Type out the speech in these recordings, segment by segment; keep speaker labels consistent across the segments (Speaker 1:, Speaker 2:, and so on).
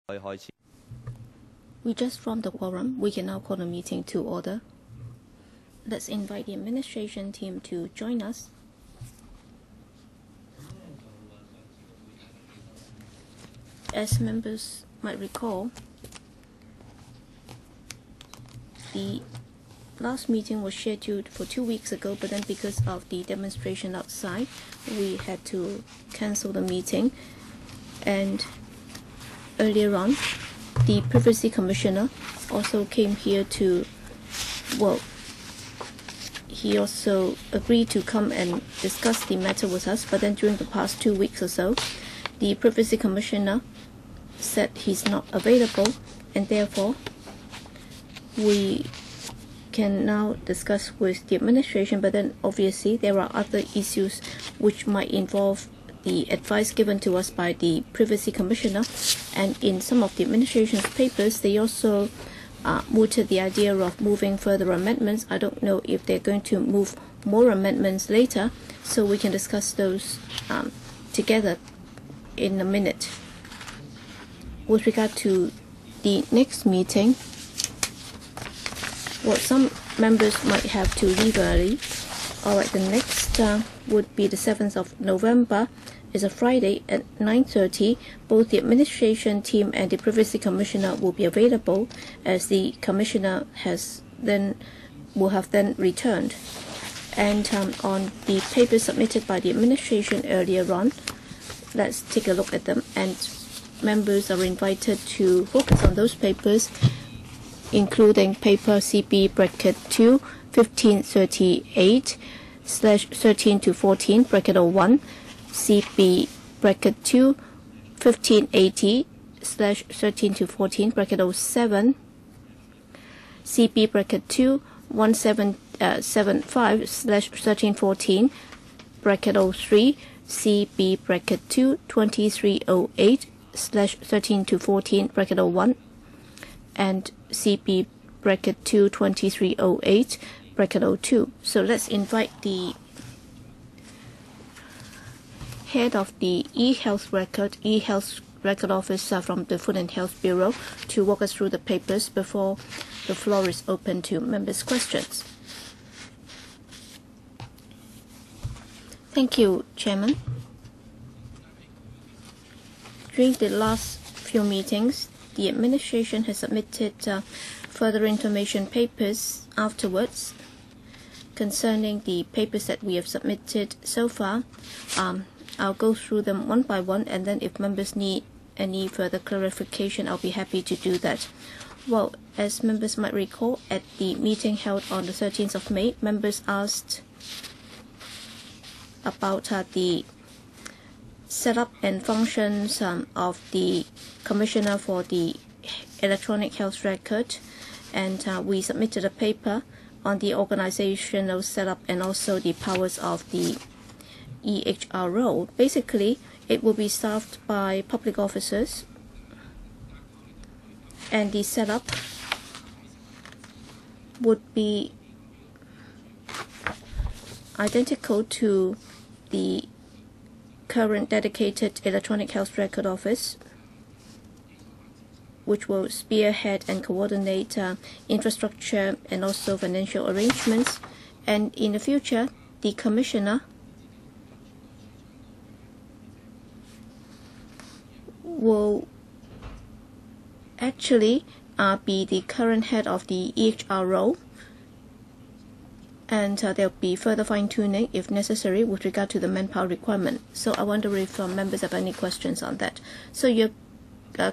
Speaker 1: We just formed the quorum. We can now call the meeting to order. Let's invite the administration team to join us. As members might recall, the last meeting was scheduled for 2 weeks ago, but then because of the demonstration outside, we had to cancel the meeting. And earlier on, the Privacy Commissioner also came here to, he also agreed to come and discuss the matter with us, but then during the past 2 weeks or so, the Privacy Commissioner said he's not available, and therefore we can now discuss with the administration, but then obviously there are other issues which might involve the advice given to us by the Privacy Commissioner, and in some of the administration's papers they also mooted the idea of moving further amendments. I don't know if they're going to move more amendments later, so we can discuss those together in a minute. With regard to the next meeting, some members might have to leave early. Alright, the next would be the 7th of November. It's a Friday at 9:30. Both the administration team and the Privacy Commissioner will be available, as the Commissioner will have then returned. And on the papers submitted by the administration earlier on, let's take a look at them, and members are invited to focus on those papers, including paper CB bracket 2 1538/13 to 14 bracket 01, CB bracket 2 1580/13 to 14 bracket 07, CB bracket 2 1775/1314 bracket 03, CB bracket 2 2308/13 to 14 bracket 01, and CB bracket 2 2308 bracket 02. So let's invite the head of the e-health record officer from the Food and Health Bureau to walk us through the papers before the floor is open to members' questions. Thank you, Chairman. During the last few meetings, the administration has submitted further information papers afterwards concerning the papers that we have submitted so far. I'll go through them one by one, and then if members need any further clarification, I'll be happy to do that. Well, as members might recall, at the meeting held on the 13th of May, members asked about the setup and functions of the Commissioner for the Electronic Health Record, and we submitted a paper on the organizational setup and also the powers of the EHRO. Basically, it will be staffed by public officers, and the setup would be identical to the current dedicated Electronic Health Record Office, which will spearhead and coordinate infrastructure and also financial arrangements. And in the future, the Commissioner will actually be the current head of the EHRO, and there will be further fine-tuning if necessary with regard to the manpower requirement. So I wonder if members have any questions on that. So you're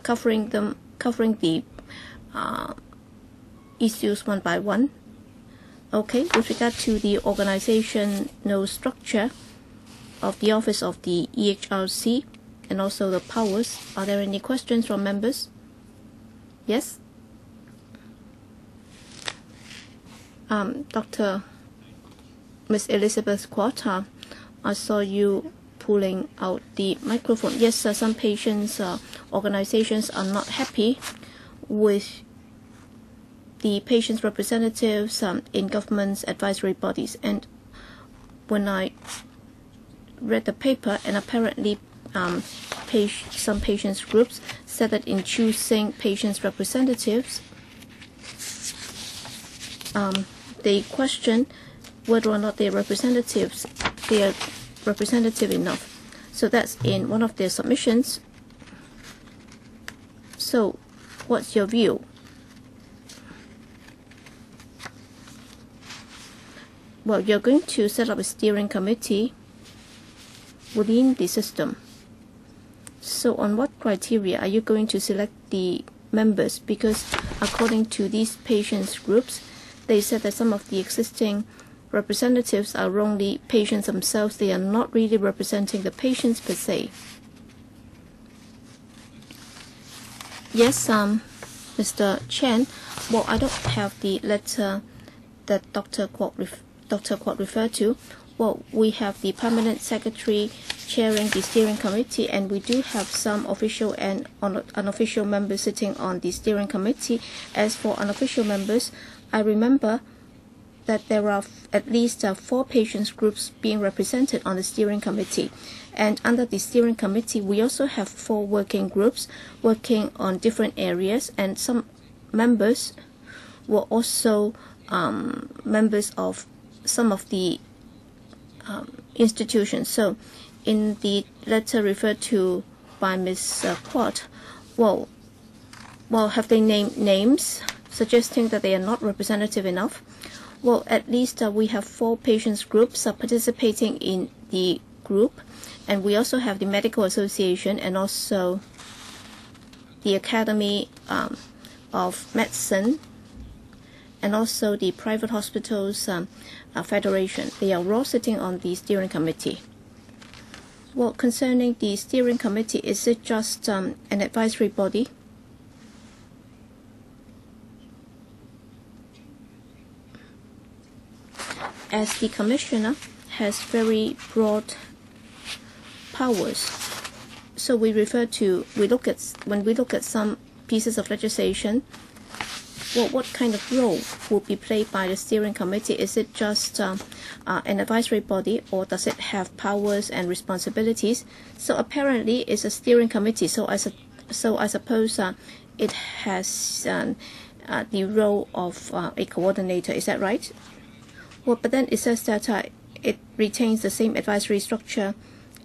Speaker 1: covering the issues one by one. Okay, with regard to the organizational structure of the office of the EHRC and also the powers, are there any questions from members? Yes? Dr. Ms. Elizabeth Quata, I saw you pulling out the microphone. Yes, some patients' organizations are not happy with the patients' representatives in government's advisory bodies. And when I read the paper, and apparently some patients' groups said that in choosing patients' representatives, they question whether or not they are representative enough. So that's in one of their submissions. So what's your view? Well, you're going to set up a steering committee within the system. So on what criteria are you going to select the members? Because according to these patients groups, they said that some of the existing representatives are only patients themselves. They are not really representing the patients per se. Yes, Mr. Chen. Well, I don't have the letter that Dr. Kwok referred to. Well, we have the permanent secretary chairing the steering committee, and we do have some official and unofficial members sitting on the steering committee. As for unofficial members, I remember that there are at least 4 patients groups being represented on the steering committee. And under the steering committee, we also have 4 working groups working on different areas, and some members were also members of some of the institutions. So in the letter referred to by Ms. Kwok, well, have they named names suggesting that they are not representative enough? Well, at least we have 4 patients groups participating in the group, and we also have the Medical Association and also the Academy of Medicine, and also the Private Hospitals Federation. They are all sitting on the steering committee. Well, concerning the steering committee, is it just an advisory body? As the commissioner has very broad powers, so when we look at some pieces of legislation, well, what kind of role will be played by the steering committee? Is it just an advisory body, or does it have powers and responsibilities? So apparently it's a steering committee, so I suppose it has the role of a coordinator. Is that right? Well, but then it says that it retains the same advisory structure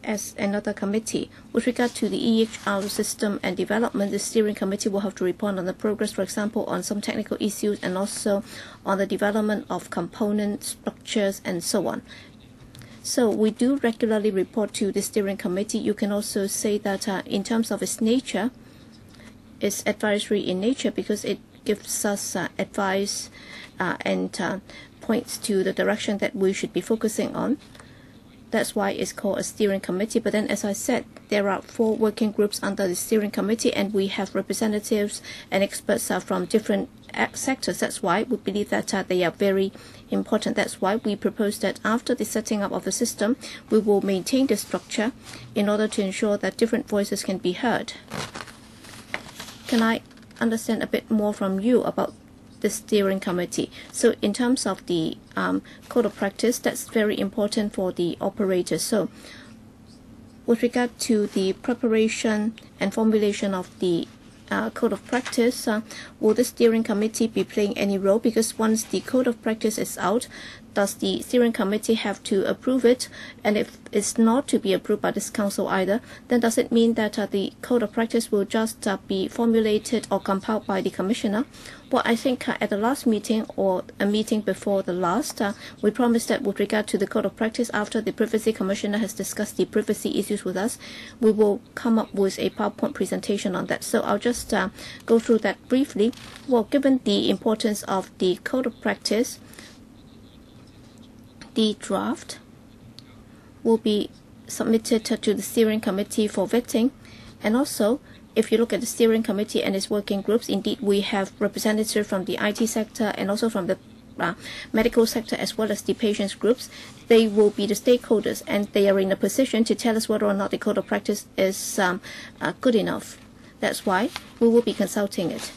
Speaker 1: as another committee. With regard to the EHR system and development, the steering committee will have to report on the progress, for example, on some technical issues, and also on the development of component structures and so on. So we do regularly report to the steering committee. You can also say that in terms of its nature, it's advisory in nature because it gives us advice and points to the direction that we should be focusing on. That's why it's called a steering committee. But then, as I said, there are 4 working groups under the steering committee, and we have representatives and experts from different sectors. That's why we believe that they are very important. That's why we propose that after the setting up of the system, we will maintain the structure in order to ensure that different voices can be heard. Can I understand a bit more from you about the steering committee? So in terms of the code of practice, that's very important for the operators. So with regard to the preparation and formulation of the code of practice, will the steering committee be playing any role? Because once the code of practice is out, does the steering committee have to approve it? And if it's not to be approved by this council either, then does it mean that the code of practice will just be formulated or compiled by the commissioner? Well, I think at the last meeting or a meeting before the last, we promised that with regard to the code of practice, after the privacy commissioner has discussed the privacy issues with us, we will come up with a PowerPoint presentation on that. So I'll just go through that briefly. Well, given the importance of the code of practice, the draft will be submitted to the steering committee for vetting. And also, if you look at the steering committee and its working groups, indeed we have representatives from the IT sector and also from the medical sector as well as the patients groups. They will be the stakeholders, and they are in a position to tell us whether or not the code of practice is good enough. That's why we will be consulting it.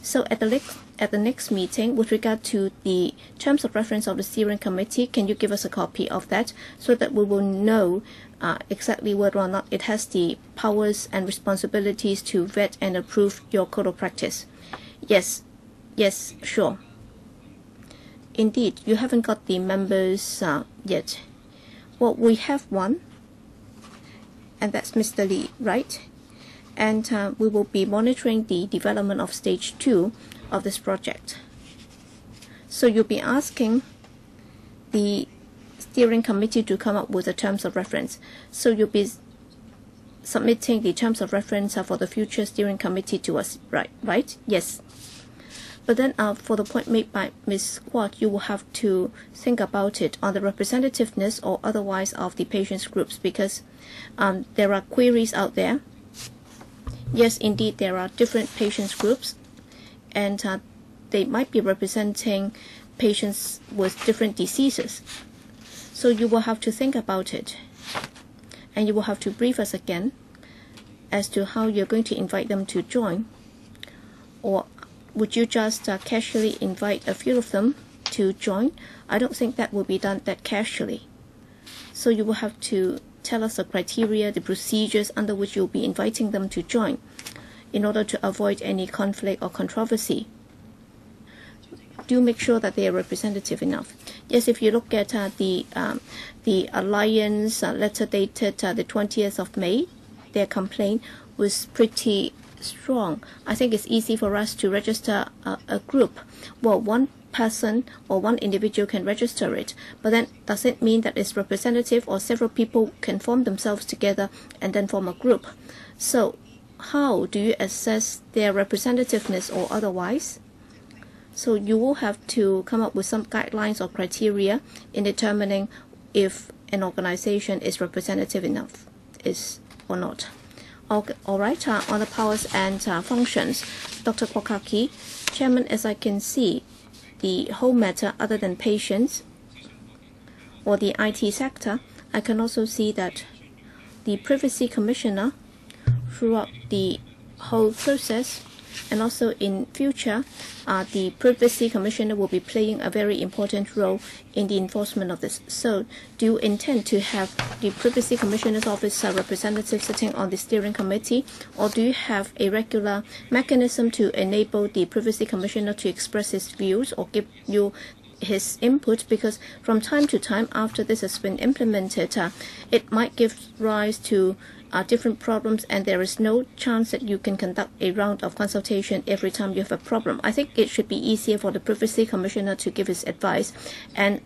Speaker 1: So at the next meeting, with regard to the terms of reference of the steering committee, can you give us a copy of that so that we will know exactly whether or not it has the powers and responsibilities to vet and approve your code of practice. Yes, sure. Indeed, you haven't got the members yet. Well, we have one, and that's Mr. Lee, right? And we will be monitoring the development of stage 2 of this project. So you'll be asking the steering committee to come up with the terms of reference. So you'll be submitting the terms of reference for the future steering committee to us, right? Yes. But then for the point made by Ms. Quat, you will have to think about it on the representativeness or otherwise of the patients groups, because there are queries out there. Yes, indeed, there are different patients groups, and they might be representing patients with different diseases. So you will have to think about it, and you will have to brief us again as to how you're going to invite them to join. Or would you just casually invite a few of them to join? I don't think that will be done that casually. So you will have to tell us the criteria, the procedures under which you'll be inviting them to join in order to avoid any conflict or controversy. Do make sure that they are representative enough. Yes, if you look at the Alliance letter dated the 20th of May, their complaint was pretty strong. I think it's easy for us to register a group. Well, one person or one individual can register it, but then does it mean that it's representative, or several people can form themselves together and then form a group? So how do you assess their representativeness or otherwise? So you will have to come up with some guidelines or criteria in determining if an organization is representative enough or not. Okay, all right, on the powers and functions, Dr. Kokaki, Chairman, as I can see, the whole matter other than patients or the IT sector, I can also see that the Privacy Commissioner throughout the whole process, and also in future, the Privacy Commissioner will be playing a very important role in the enforcement of this. So do you intend to have the Privacy Commissioner's office representative sitting on the steering committee, or do you have a regular mechanism to enable the Privacy Commissioner to express his views or give you his input? Because from time to time, after this has been implemented, it might give rise to different problems, and there is no chance that you can conduct a round of consultation every time you have a problem. I think it should be easier for the Privacy Commissioner to give his advice, and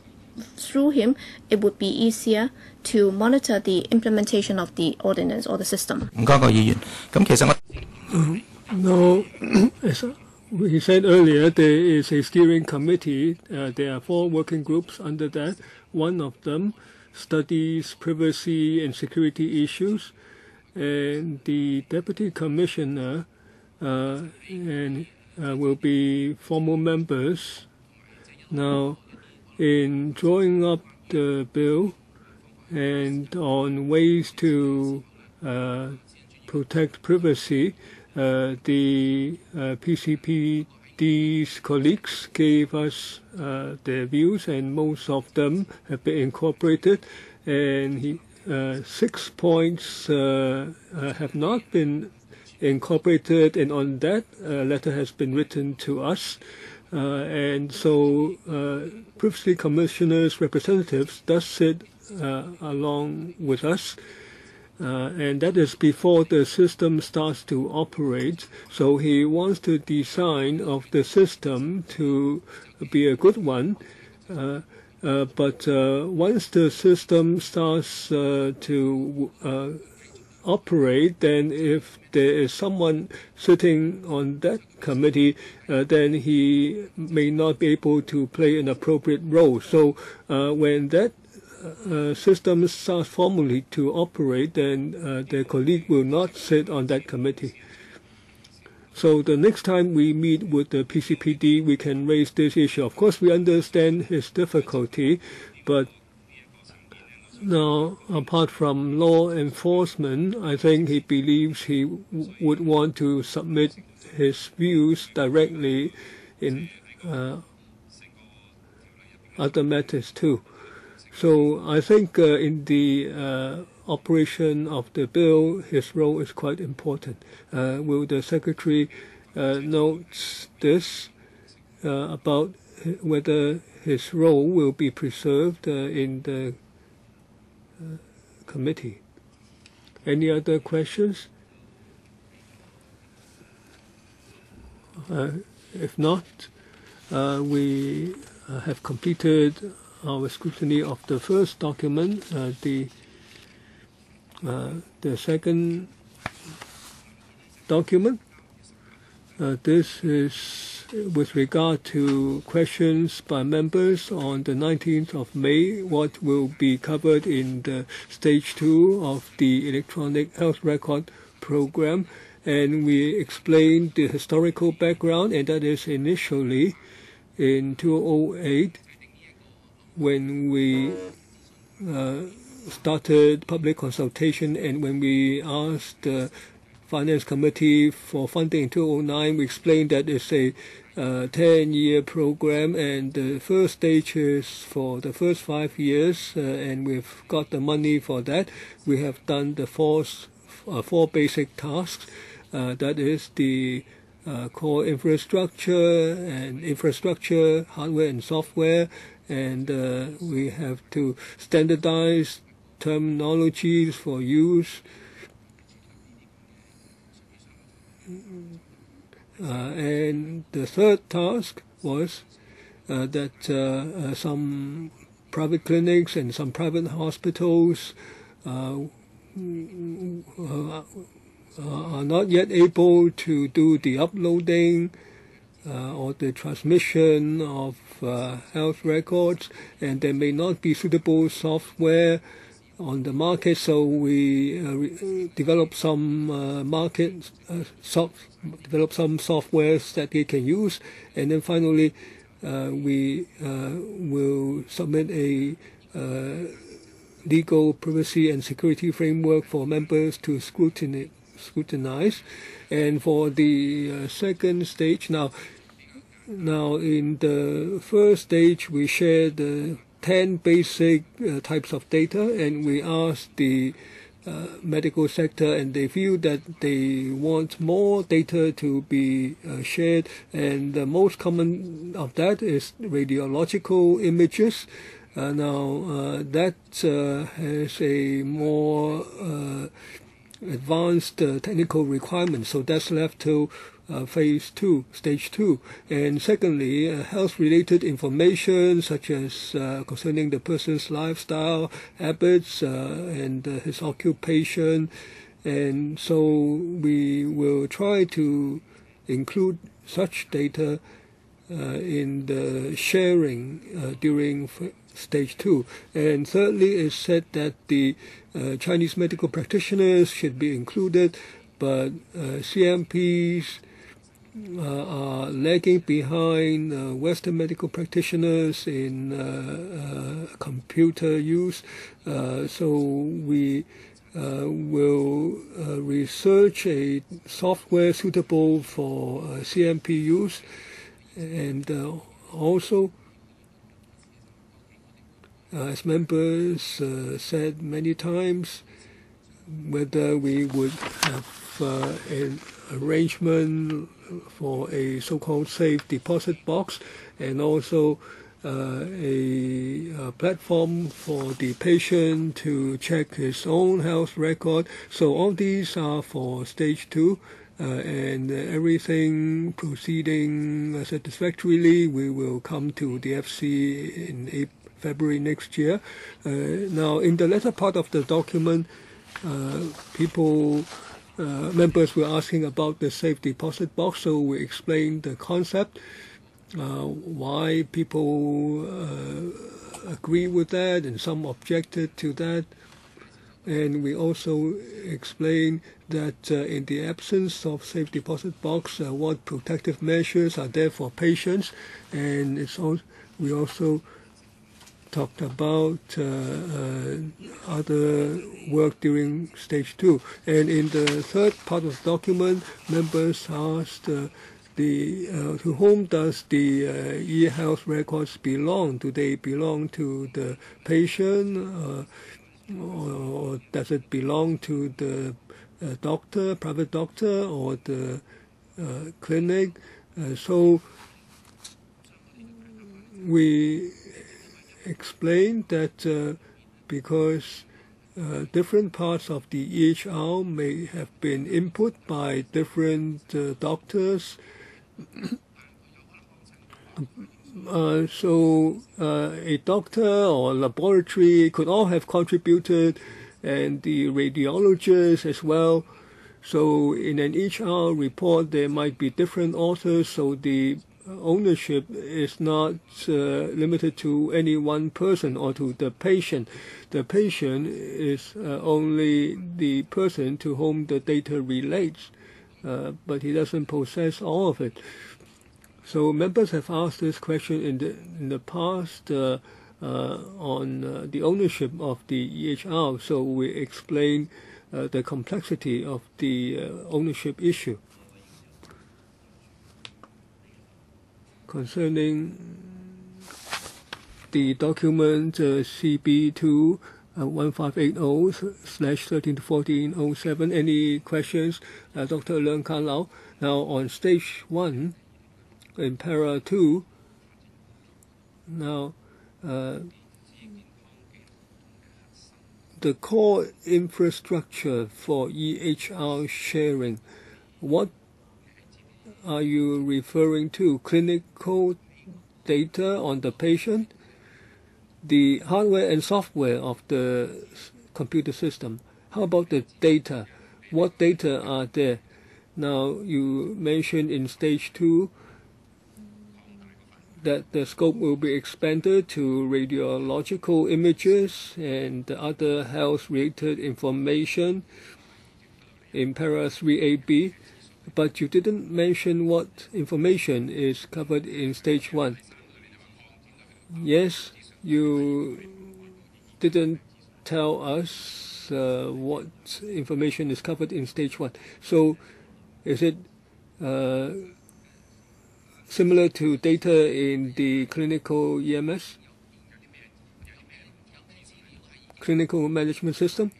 Speaker 1: through him, it would be easier to monitor the implementation of the ordinance or the system.
Speaker 2: No, as we said earlier, there is a steering committee. There are 4 working groups under that. One of them studies privacy and security issues, and the Deputy Commissioner will be formal members. Now, in drawing up the bill and on ways to protect privacy, the PCPD's colleagues gave us their views, and most of them have been incorporated, and 6 points have not been incorporated, and on that letter has been written to us. And so Privacy Commissioner's representatives does sit along with us, and that is before the system starts to operate. So he wants the design of the system to be a good one. But once the system starts to operate, then if there is someone sitting on that committee, then he may not be able to play an appropriate role. So when that system starts formally to operate, then the colleague will not sit on that committee. So the next time we meet with the PCPD, we can raise this issue. Of course, we understand his difficulty, but now, apart from law enforcement, I think he believes he would want to submit his views directly in other matters too. So I think in the operation of the bill, his role is quite important. Will the Secretary note this about whether his role will be preserved in the committee? Any other questions? If not, we have completed our scrutiny of the first document. The second document, this is with regard to questions by members on the 19th of May, what will be covered in the Stage 2 of the Electronic Health Record Program. And we explained the historical background, and that is initially in 2008 when we started public consultation, and when we asked the Finance Committee for funding in 2009, we explained that it's a 10-year program, and the first stage is for the first 5 years, and we've got the money for that. We have done the four basic tasks. That is the core infrastructure, hardware and software, and we have to standardize terminologies for use. And the third task was that some private clinics and some private hospitals are not yet able to do the uploading or the transmission of health records, and there may not be suitable software on the market, so we develop some develop some softwares that they can use, and then finally we will submit a legal privacy and security framework for members to scrutinize. And for the second stage, now in the first stage we shared the 10 basic types of data, and we asked the medical sector, and they feel that they want more data to be shared, and the most common of that is radiological images. That has a more advanced technical requirement, so that's left to phase 2, stage 2. And secondly, health-related information such as concerning the person's lifestyle, habits, and his occupation. And so we will try to include such data in the sharing during stage 2. And thirdly, it's said that the Chinese medical practitioners should be included, but CMPs are lagging behind Western medical practitioners in computer use. So we will research a software suitable for CMP use, and also, as members said many times, whether we would have an arrangement for a so-called safe deposit box, and also a platform for the patient to check his own health record. So all these are for stage 2, and everything proceeding satisfactorily, we will come to the FC in February next year. Now, in the latter part of the document, members were asking about the safe deposit box, so we explained the concept, why people agree with that, and some objected to that. And we also explained that in the absence of safe deposit box, what protective measures are there for patients, and we also talked about other work during stage 2. And in the third part of the document, members asked to whom does the e-health records belong? Do they belong to the patient or does it belong to the doctor, private doctor, or the clinic? So we explained that because different parts of the EHR may have been input by different doctors. So a doctor or laboratory could all have contributed, and the radiologist as well. So in an EHR report, there might be different authors, so the ownership is not limited to any one person or to the patient. The patient is only the person to whom the data relates, but he doesn't possess all of it. So members have asked this question in the past on the ownership of the EHR, so we explain the complexity of the ownership issue. Concerning the document CB2 1580/13-1407, any questions? Dr. Leung Kan Lau. Now on stage 1, in para 2, now the core infrastructure for EHR sharing, what are you referring to? Clinical data on the patient, the hardware and software of the computer system. How about the data? What data are there? Now you mentioned in stage 2 that the scope will be expanded to radiological images and other health-related information in para 3AB, but you didn't mention what information is covered in stage 1. Yes, you didn't tell us what information is covered in stage 1. So is it similar to data in the clinical EMS, clinical management system?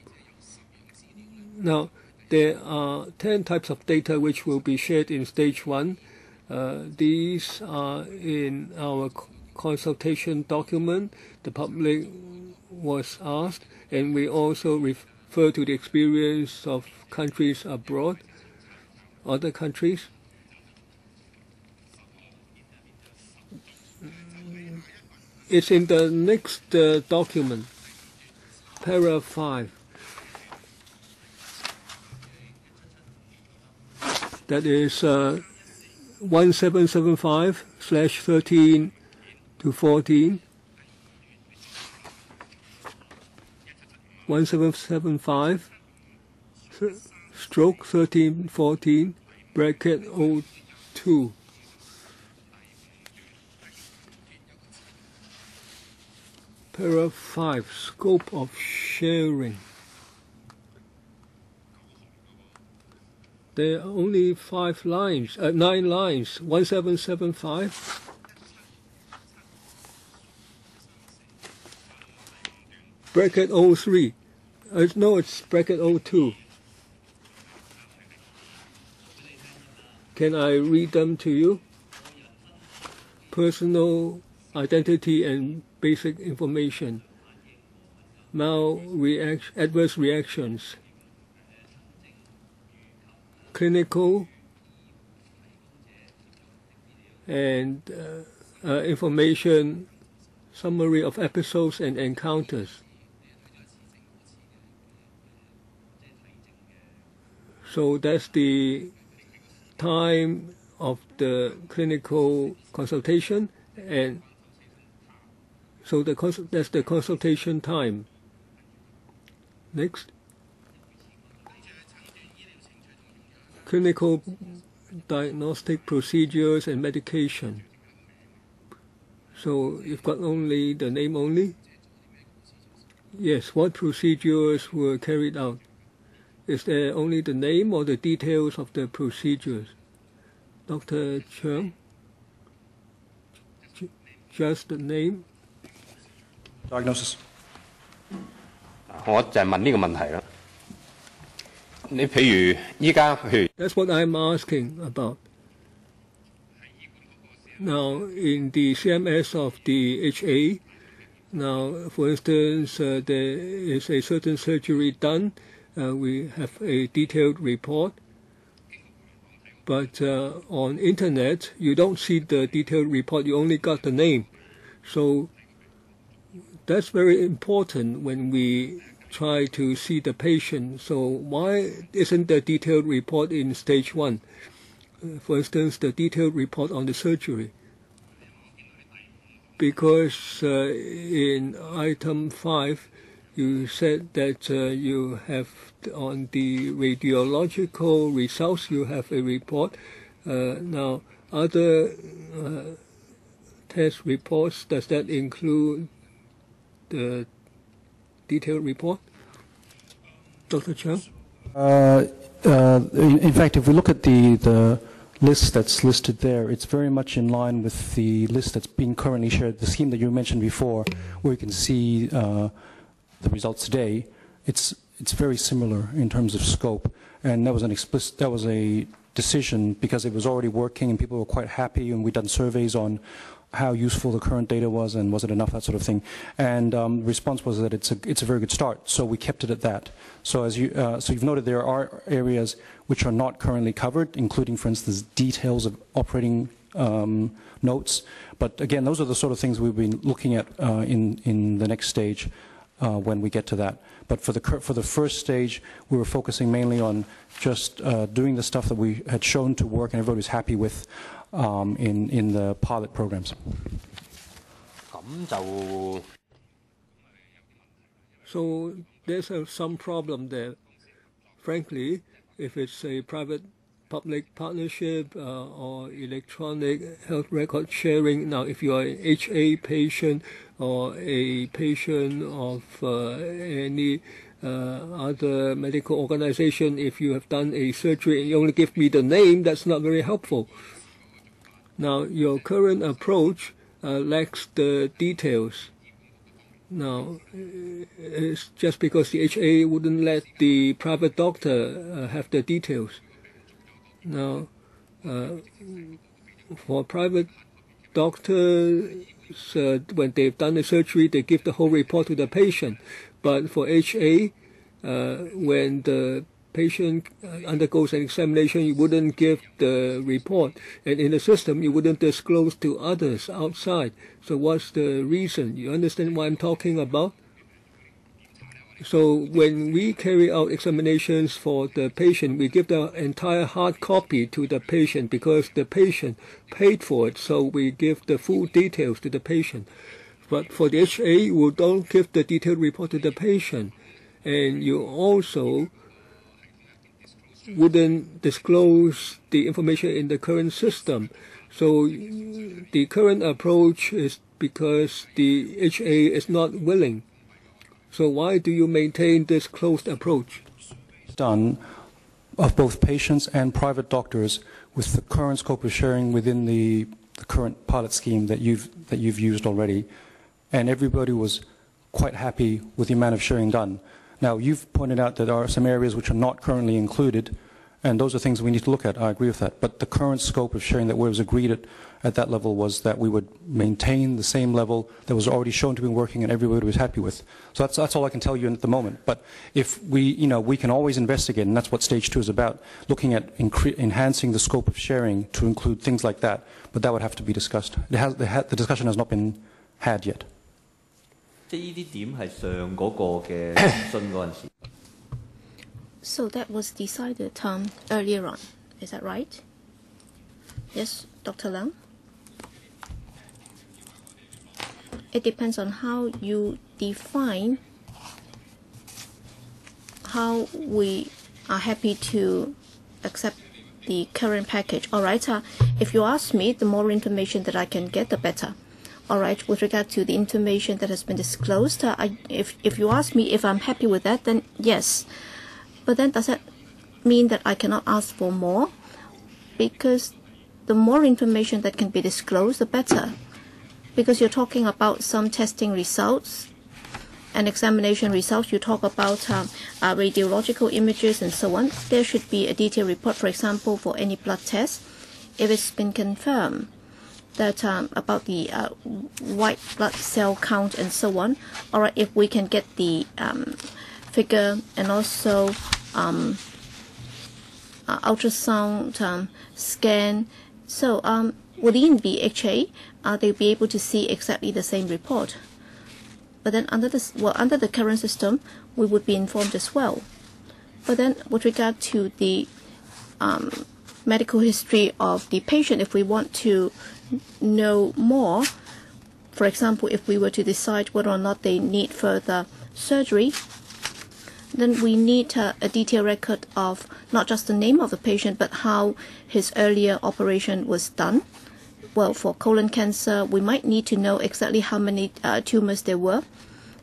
Speaker 2: Now, there are 10 types of data which will be shared in stage 1. These are in our consultation document. The public was asked, and we also refer to the experience of countries abroad, other countries. It's in the next document, para 5. That is 1775/13-14, 1775/13-14, bracket 02. Para 5, scope of sharing. There are only 9 lines. 1775. Bracket 03. No, it's bracket 02. Can I read them to you? Personal identity and basic information. Adverse reactions. Clinical and information, summary of episodes and encounters. So that's the time of the clinical consultation, and so that's the consultation time. Next. Clinical diagnostic procedures and medication. So you've got only the name only? Yes, what procedures were carried out? Is there only the name or the details of the procedures? Dr. Cheung? Just the name?
Speaker 3: Diagnosis. 我就係問呢個問題啦。你譬如依家譬如
Speaker 2: That's what I'm asking about. Now, in the CMS of the HA, now, for instance, there is a certain surgery done. We have a detailed report. But on internet, you don't see the detailed report. You only got the name. So that's very important when we try to see the patient. So why isn't the detailed report in stage 1? For instance, the detailed report on the surgery. Because in item 5, you said that you have on the radiological results, you have a report. Now, other test reports, does that include the detailed report? Dr. Chung?
Speaker 4: In fact, if we look at the list that's listed there, it's very much in line with the list that's being currently shared, the scheme that you mentioned before, where you can see the results today. It's very similar in terms of scope, and that was a decision because it was already working and people were quite happy, and we'd done surveys on how useful the current data was and was it enough, that sort of thing. And the response was that it's a very good start, so we kept it at that. So as you've noted, there are areas which are not currently covered, including, for instance, details of operating notes. But again, those are the sort of things we've been looking at in the next stage when we get to that. But for the first stage, we were focusing mainly on just doing the stuff that we had shown to work and everybody was happy with in the pilot programs.
Speaker 2: So there's some problem there. Frankly, if it's a private-public partnership or electronic health record sharing, now if you are an HA patient or a patient of any other medical organization, if you have done a surgery and you only give me the name, that's not very helpful. Now, your current approach lacks the details. Now, it's just because the HA wouldn't let the private doctor have the details. Now, for private doctors, when they've done the surgery, they give the whole report to the patient. But for HA, when the patient undergoes an examination, you wouldn't give the report. And in the system, you wouldn't disclose to others outside. So what's the reason? You understand what I'm talking about? So when we carry out examinations for the patient, we give the entire hard copy to the patient because the patient paid for it. So we give the full details to the patient. But for the HA, we don't give the detailed report to the patient. And you also wouldn't disclose the information in the current system. So the current approach is because the HA is not willing. So why do you maintain this closed approach?
Speaker 4: Done of both patients and private doctors with the current scope of sharing within the current pilot scheme that you've used already, and everybody was quite happy with the amount of sharing done. Now, you've pointed out that there are some areas which are not currently included, and those are things we need to look at. I agree with that. But the current scope of sharing that was agreed at that level was that we would maintain the same level that was already shown to be working and everybody was happy with. So that's all I can tell you at the moment. But if we can always investigate, and that's what stage 2 is about, looking at enhancing the scope of sharing to include things like that. But that would have to be discussed. The discussion has not been had yet.
Speaker 1: So that was decided earlier on, is that right? Yes, Dr. Leung? It depends on how you define how we are happy to accept the current package. All right, if you ask me, the more information that I can get, the better. All right, with regard to the information that has been disclosed, if you ask me if I'm happy with that, then yes. But then does that mean that I cannot ask for more? Because the more information that can be disclosed, the better. Because you're talking about some testing results, and examination results, you talk about radiological images and so on. There should be a detailed report, for example, for any blood test. If it's been confirmed that about the white blood cell count and so on, or if we can get the figure and also ultrasound scan. So within BHA, they'll be able to see exactly the same report. But then under the current system, we would be informed as well. But then with regard to the medical history of the patient, if we want to know more, for example, if we were to decide whether or not they need further surgery, then we need a detailed record of not just the name of the patient, but how his earlier operation was done. Well, for colon cancer, we might need to know exactly how many tumors there were.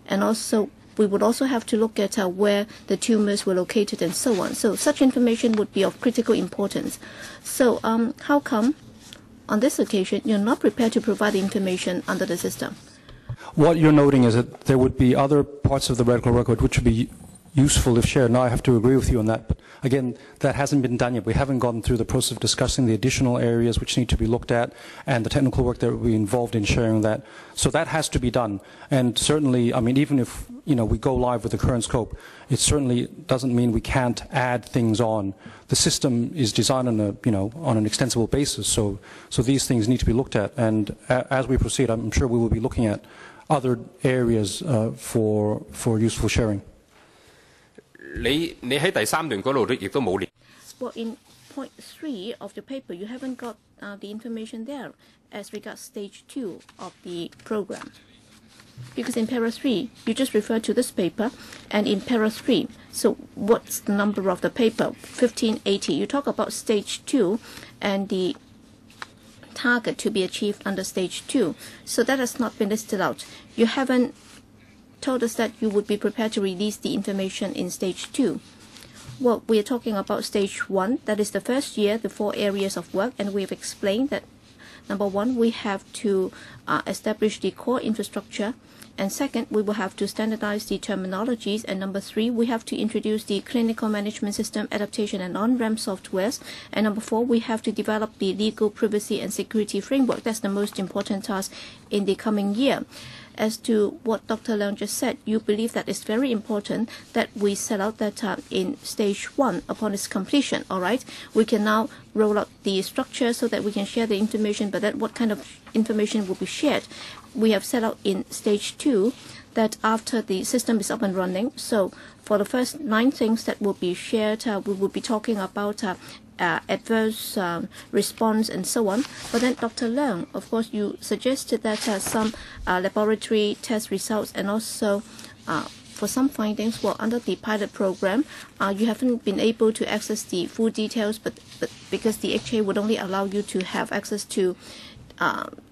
Speaker 1: And also, we would also have to look at where the tumors were located and so on. So such information would be of critical importance. So how come on this occasion you're not prepared to provide the information under the system?
Speaker 4: What you're noting is that there would be other parts of the medical record which would be useful if shared. Now, I have to agree with you on that. But again, that hasn't been done yet. We haven't gone through the process of discussing the additional areas which need to be looked at and the technical work that will be involved in sharing that. So that has to be done. And certainly, I mean, even if, we go live with the current scope, it certainly doesn't mean we can't add things on. The system is designed on on an extensible basis. So these things need to be looked at. And as we proceed, I'm sure we will be looking at other areas for useful sharing.
Speaker 3: 你喺第三段嗰度亦都冇列。
Speaker 1: Well, in point 3 of the paper, you haven't got the information there as regards stage 2 of the program. Because in para 3, you just refer to this paper, and in para 3, so what's the number of the paper? 1580. You talk about stage 2 and the target to be achieved under stage 2. So that has not been listed out. You haven't told us that you would be prepared to release the information in stage 2. Well, we are talking about stage 1. That is the first year, the 4 areas of work, and we have explained that number 1, we have to establish the core infrastructure, and second, we will have to standardize the terminologies, and number 3, we have to introduce the clinical management system adaptation and on-ramp softwares, and number 4, we have to develop the legal privacy and security framework. That's the most important task in the coming year. As to what Dr. Leung just said, you believe that it's very important that we set out that in stage 1, upon its completion, all right, we can now roll out the structure so that we can share the information, but then what kind of information will be shared? We have set out in stage 2 that after the system is up and running, so for the first 9 things that will be shared, we will be talking about adverse response and so on. But then Dr. Leung, of course, you suggested that some laboratory test results and also for some findings, well, under the pilot program, you haven't been able to access the full details, but because the HA would only allow you to have access to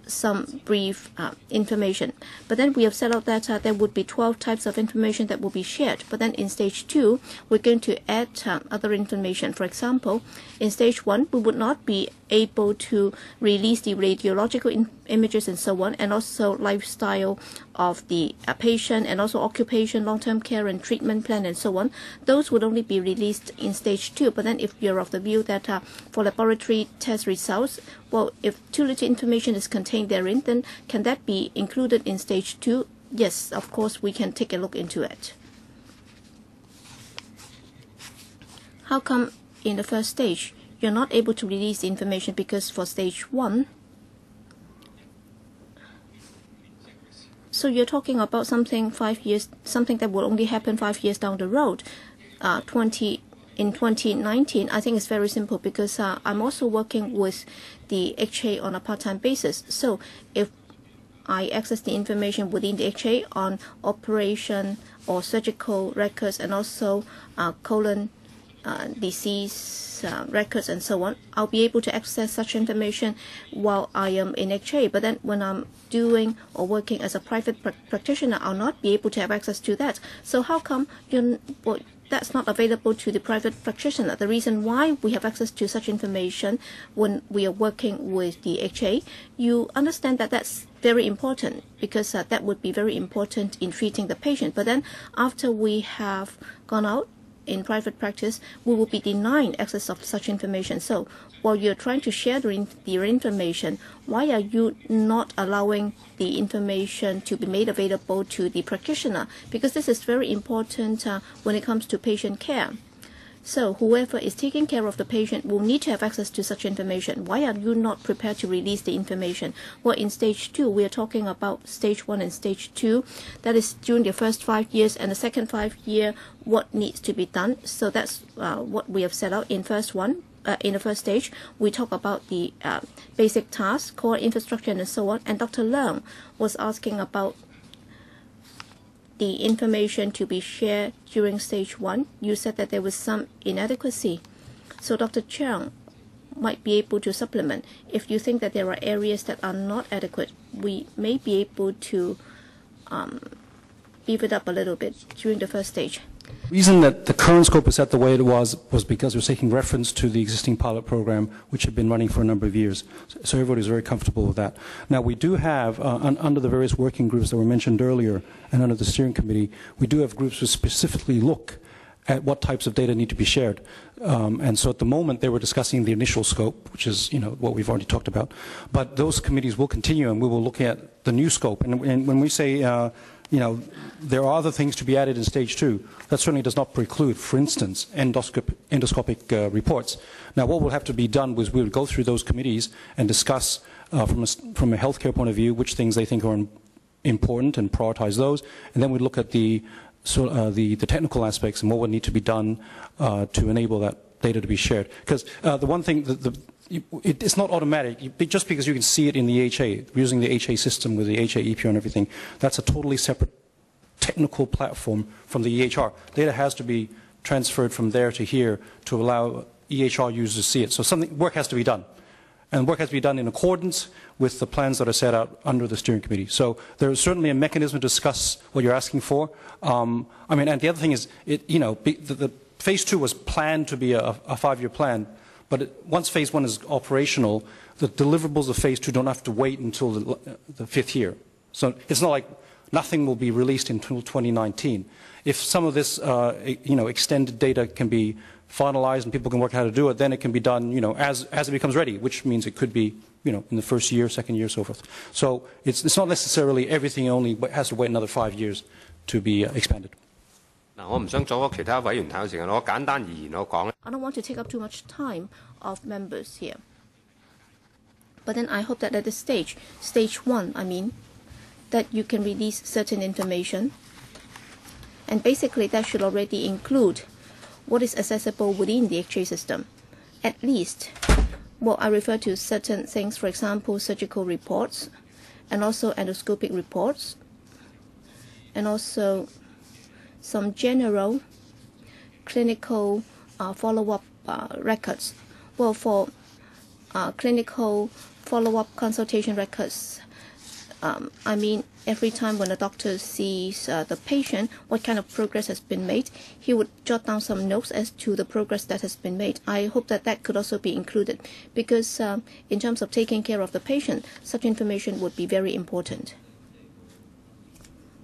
Speaker 1: some brief information. But then we have set out that there would be 12 types of information that will be shared. But then in stage 2, we're going to add other information. For example, in stage 1, we would not be able to release the radiological images and so on, and also lifestyle of the patient, and also occupation, long-term care and treatment plan and so on. Those would only be released in stage 2. But then if you're of the view that for laboratory test results, well, if too little information is contained therein, then can that be included in stage 2? Yes, of course, we can take a look into it. How come in the first stage you're not able to release the information? Because for stage 1, so you're talking about something 5 years, something that will only happen 5 years down the road. In 2019, I think it's very simple because I'm also working with the HA on a part-time basis. So if I access the information within the HA on operation or surgical records and also colon disease records and so on, I'll be able to access such information while I am in HA. But then when I'm doing or working as a private practitioner, I'll not be able to have access to that. So how come that's not available to the private practitioner. The reason why we have access to such information when we are working with the HA, you understand that that's very important, because that would be very important in treating the patient. But then after we have gone out in private practice, we will be denying access of such information. So while you're trying to share your information, why are you not allowing the information to be made available to the practitioner? Because this is very important when it comes to patient care. So whoever is taking care of the patient will need to have access to such information. Why are you not prepared to release the information? Well, in stage 2, we are talking about stage 1 and stage 2. That is during the first 5 years, and the second 5 year, what needs to be done. So that's what we have set out in in the first stage. We talk about the basic tasks, core infrastructure, and so on. And Dr. Leung was asking about the information to be shared during stage 1. You said that there was some inadequacy. So Dr. Cheung might be able to supplement. If you think that there are areas that are not adequate, we may be able to beef it up a little bit during the first stage.
Speaker 4: The reason that the current scope is set the way it was because we're taking reference to the existing pilot program, which had been running for a number of years. So everybody is very comfortable with that. Now, we do have, under the various working groups that were mentioned earlier and under the steering committee, we do have groups who specifically look at what types of data need to be shared. And so at the moment, they were discussing the initial scope, which is what we've already talked about. But those committees will continue, and we will look at the new scope. And when we say there are other things to be added in stage 2. That certainly does not preclude, for instance, endoscopic reports. Now, what will have to be done was we would go through those committees and discuss from a healthcare point of view which things they think are important and prioritize those, and then we'd look at the technical aspects and what would need to be done to enable that data to be shared. Because the one thing it's not automatic. Just because you can see it in the HA, using the HA system with the HA EPR and everything, that's a totally separate technical platform from the EHR. Data has to be transferred from there to here to allow EHR users to see it. So work has to be done. And work has to be done in accordance with the plans that are set out under the steering committee. So there is certainly a mechanism to discuss what you're asking for. And the other thing is, the phase 2 was planned to be a 5-year plan. But once phase 1 is operational, the deliverables of phase 2 don't have to wait until the 5th year. So it's not like nothing will be released until 2019. If some of this, extended data can be finalized and people can work out how to do it, then it can be done, as it becomes ready, which means it could be, in the first year, second year, so forth. So it's not necessarily everything only has to wait another 5 years to be expanded.
Speaker 1: I don't want to take up too much time of members here. But then I hope that at this stage 1, that you can release certain information. And basically that should already include what is accessible within the HA system. At least, I refer to certain things, for example, surgical reports, and also endoscopic reports, and also some general clinical follow-up records. Well, for clinical follow-up consultation records, every time when a doctor sees the patient, what kind of progress has been made, he would jot down some notes as to the progress that has been made. I hope that that could also be included, because in terms of taking care of the patient, such information would be very important.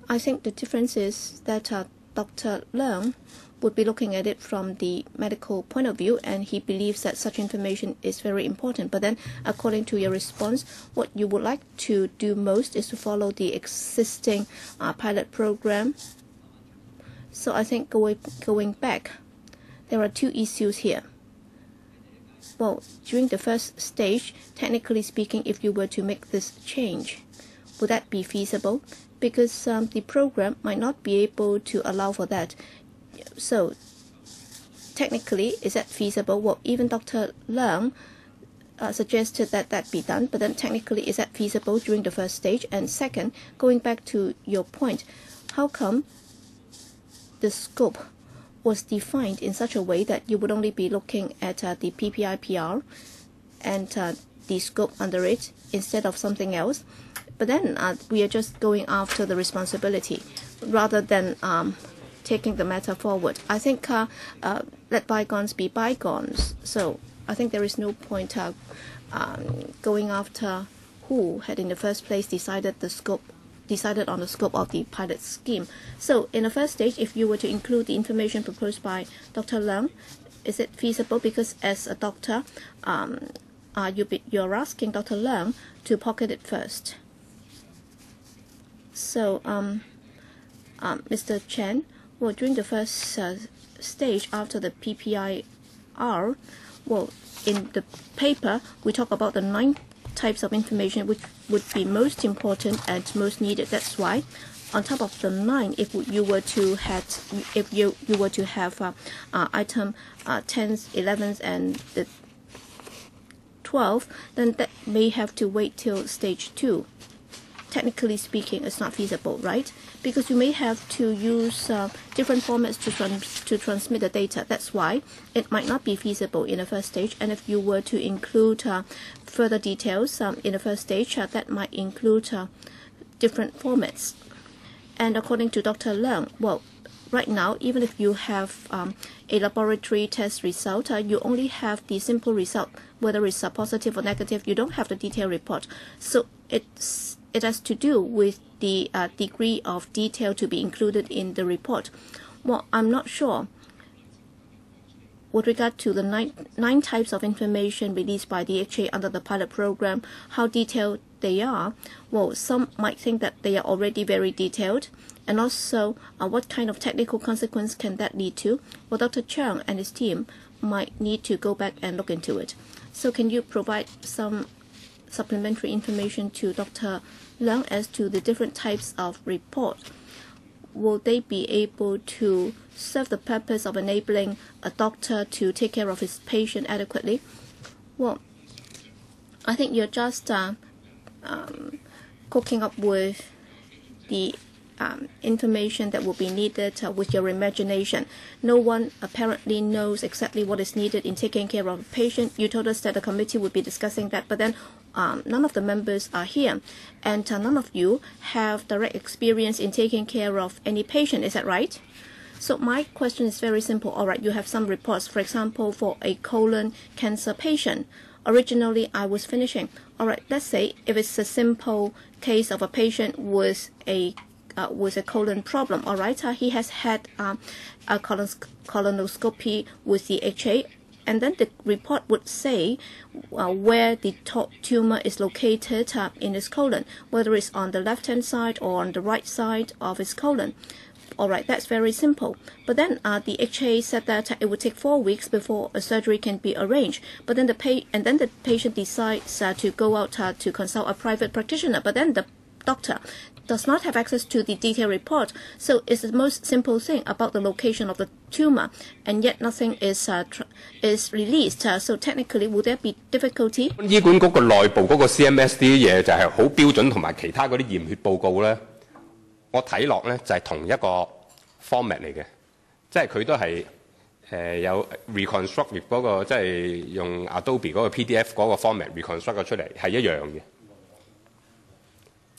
Speaker 1: I think the difference is that Dr. Leung would be looking at it from the medical point of view, and he believes that such information is very important. But then, according to your response, what you would like to do most is to follow the existing pilot program. So I think going back, there are 2 issues here. Well, during the first stage, technically speaking, if you were to make this change, would that be feasible? Because the program might not be able to allow for that. So technically, is that feasible? Well, even Dr. Leung suggested that that be done, but then technically, is that feasible during the first stage? And second, going back to your point, how come the scope was defined in such a way that you would only be looking at the PPI-PR and the scope under it instead of something else? But then we are just going after the responsibility rather than taking the matter forward. I think let bygones be bygones. So I think there is no point going after who had in the first place decided on the scope of the pilot scheme. So in the first stage, if you were to include the information proposed by Dr. Leung, is it feasible? Because as a doctor, you're asking Dr. Leung to pocket it first. So, Mr. Chen, well, during the first stage after the PPIR, well, in the paper, we talk about the 9 types of information which would be most important and most needed. That's why, on top of the 9, if you were to have item 10s, 11s, and the 12, then that may have to wait till stage 2. Technically speaking, it's not feasible, right? Because you may have to use different formats to transmit the data. That's why it might not be feasible in the first stage. And if you were to include further details in the first stage, that might include different formats. And according to Dr. Leung, well, right now, even if you have a laboratory test result, you only have the simple result, whether it's positive or negative. You don't have the detailed report. So it has to do with the degree of detail to be included in the report. Well, I'm not sure. With regard to the 9 types of information released by the DHA under the pilot program, how detailed they are, well, some might think that they are already very detailed. And also, what kind of technical consequence can that lead to? Well, Dr. Cheung and his team might need to go back and look into it. So can you provide some supplementary information to Dr. Leung as to the different types of report? Will they be able to serve the purpose of enabling a doctor to take care of his patient adequately? Well, I think you're just cooking up with the information that will be needed with your imagination. No one apparently knows exactly what is needed in taking care of a patient. You told us that the committee would be discussing that, but then none of the members are here, and none of you have direct experience in taking care of any patient. Is that right? So my question is very simple. All right, you have some reports, for example, for a colon cancer patient. Originally, I was finishing. All right, let's say if it's a simple case of a patient with a colon problem. All right, he has had a colonoscopy with the HA, and then the report would say where the tumor is located in his colon, whether it's on the left-hand side or on the right side of his colon. All right, that's very simple. But then the HA said that it would take 4 weeks before a surgery can be arranged. But then the patient decides to go out to consult a private practitioner. But then the doctor does not have access to the detailed report. So it's the most simple thing about the location of the tumor, and yet nothing is released. So technically, will there be difficulty?
Speaker 3: 醫管局個內部嗰個 CMS 啲嘢就係好標準，同埋其他嗰啲驗血報告咧，我睇落咧就係同一個 format 嚟嘅，即係佢都係有 reconstruct 嗰個即係用 Adobe 嗰個 PDF 嗰個 format reconstruct 咗出嚟係一樣嘅。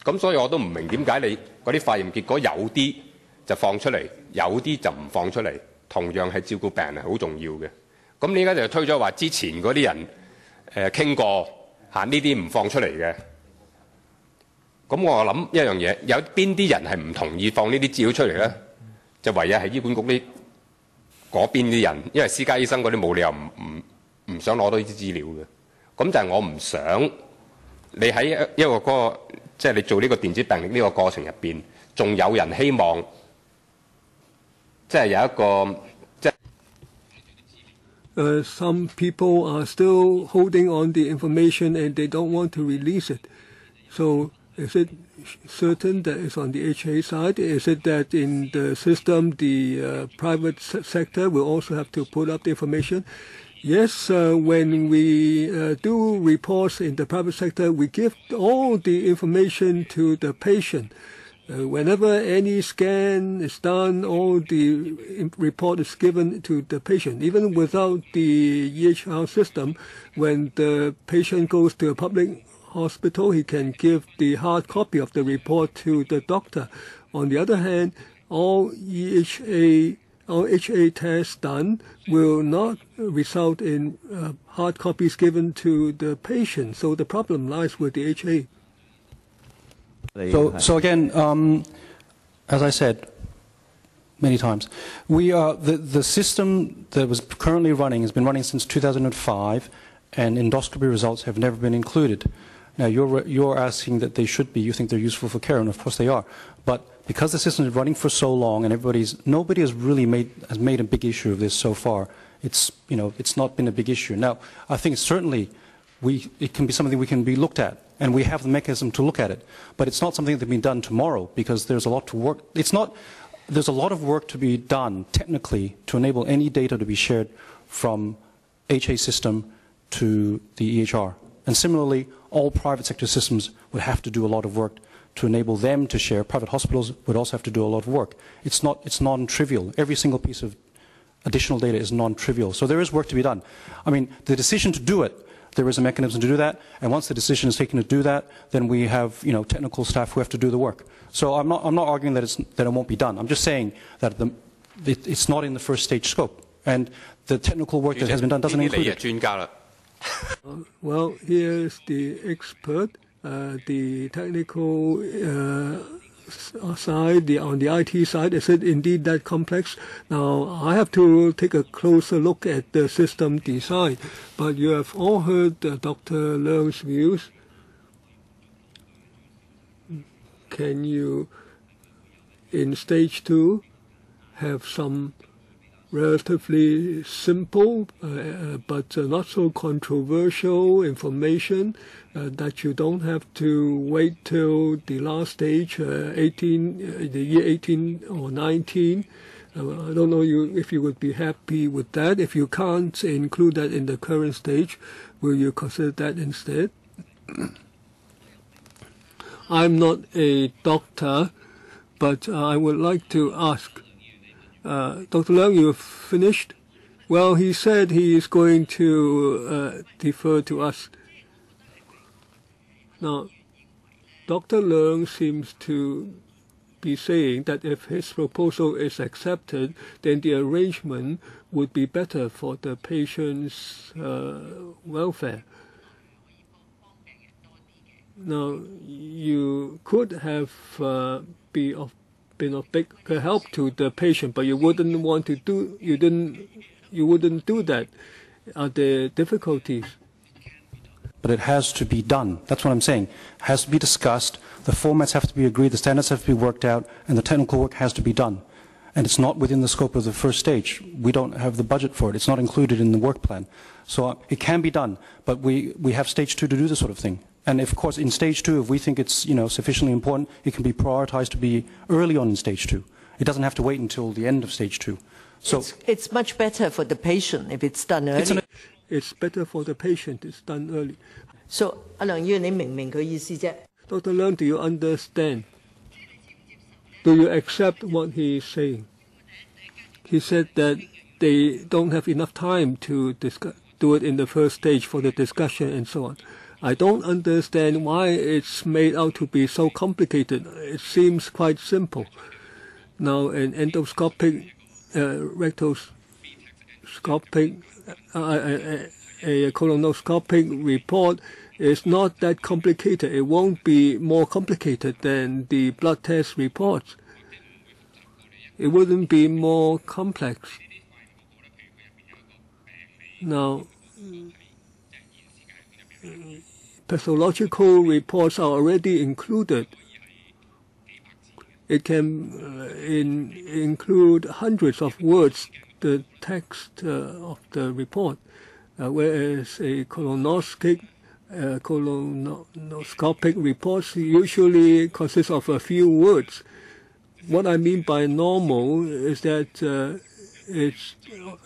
Speaker 3: 咁所以我都唔明點解你嗰啲化驗結果有啲就放出嚟，有啲就唔放出嚟，同樣係照顧病人係好重要嘅。咁你而家就推咗話之前嗰啲人傾過嚇呢啲唔放出嚟嘅。咁我諗一樣嘢，有邊啲人係唔同意放呢啲資料出嚟咧？就唯有係醫管局嗰邊啲人，因為私家醫生嗰啲冇理由唔想攞到呢啲資料嘅。咁就係我唔想你喺一個嗰個即係你做呢個電子病歷呢個過程入邊，仲有人希望即係有一個即係。
Speaker 2: Some people are still holding on the information and they don't want to release it. So is it certain that it's on the HA side? Is it that in the system the private sector will also have to put up the information? Yes, when we do reports in the private sector, we give all the information to the patient. Whenever any scan is done, all the report is given to the patient. Even without the EHR system, when the patient goes to a public hospital, he can give the hard copy of the report to the doctor. On the other hand, all HA tests done will not result in hard copies given to the patient. So the problem lies with the HA.
Speaker 4: So again, as I said many times, the system that was currently running has been running since 2005, and endoscopy results have never been included. Now you're asking that they should be. You think they're useful for care, and of course they are. But because the system is running for so long, and nobody has really made a big issue of this so far. It's not been a big issue. Now I think certainly it can be something we can be looked at, and we have the mechanism to look at it. But it's not something that can be done tomorrow, because there's a lot to work. There's a lot of work to be done technically to enable any data to be shared from HA system to the EHR. And similarly, all private sector systems would have to do a lot of work to enable them to share. Private hospitals would also have to do a lot of work. It's non-trivial. Every single piece of additional data is non-trivial. So there is work to be done. I mean, the decision to do it, there is a mechanism to do that, and once the decision is taken to do that, then we have technical staff who have to do the work. So I'm not arguing that it won't be done. I'm just saying that it's not in the first stage scope, and the technical work that has been done doesn't include it.
Speaker 2: Well, here's the expert, the technical side, on the IT side. Is it indeed that complex? Now, I have to take a closer look at the system design, but you have all heard Dr. Leung's views. Can you, in stage 2, have some relatively simple but not so controversial information that you don't have to wait till the last stage, the year 18 or 19. I don't know if you would be happy with that. If you can't include that in the current stage, will you consider that instead? I'm not a doctor, but I would like to ask, Dr. Leung, you have finished? Well, he said he is going to defer to us. Now, Dr. Leung seems to be saying that if his proposal is accepted, then the arrangement would be better for the patient's welfare. Now, you could have been of big help to the patient, but you wouldn't do that. Are there difficulties?
Speaker 4: But it has to be done. That's what I'm saying. It has to be discussed, the formats have to be agreed, the standards have to be worked out, and the technical work has to be done. And it's not within the scope of the first stage. We don't have the budget for it. It's not included in the work plan. So it can be done, but we have stage 2 to do this sort of thing. And of course, in stage 2, if we think it's sufficiently important, it can be prioritized to be early on in stage 2. It doesn't have to wait until the end of stage 2. So
Speaker 5: it's much better for the patient if it's done early.
Speaker 2: It's better for the patient. It's done early.
Speaker 5: So, Dr.
Speaker 2: Leung, do you understand? Do you accept what he is saying? He said that they don't have enough time to do it in the first stage for the discussion and so on. I don't understand why it's made out to be so complicated. It seems quite simple. Now, an endoscopic, rectoscopic, a colonoscopic report is not that complicated. It won't be more complicated than the blood test reports. It wouldn't be more complex. Now, pathological reports are already included. It can include hundreds of words, the text of the report, whereas a colonoscopic reports usually consist of a few words. What I mean by normal is that it's,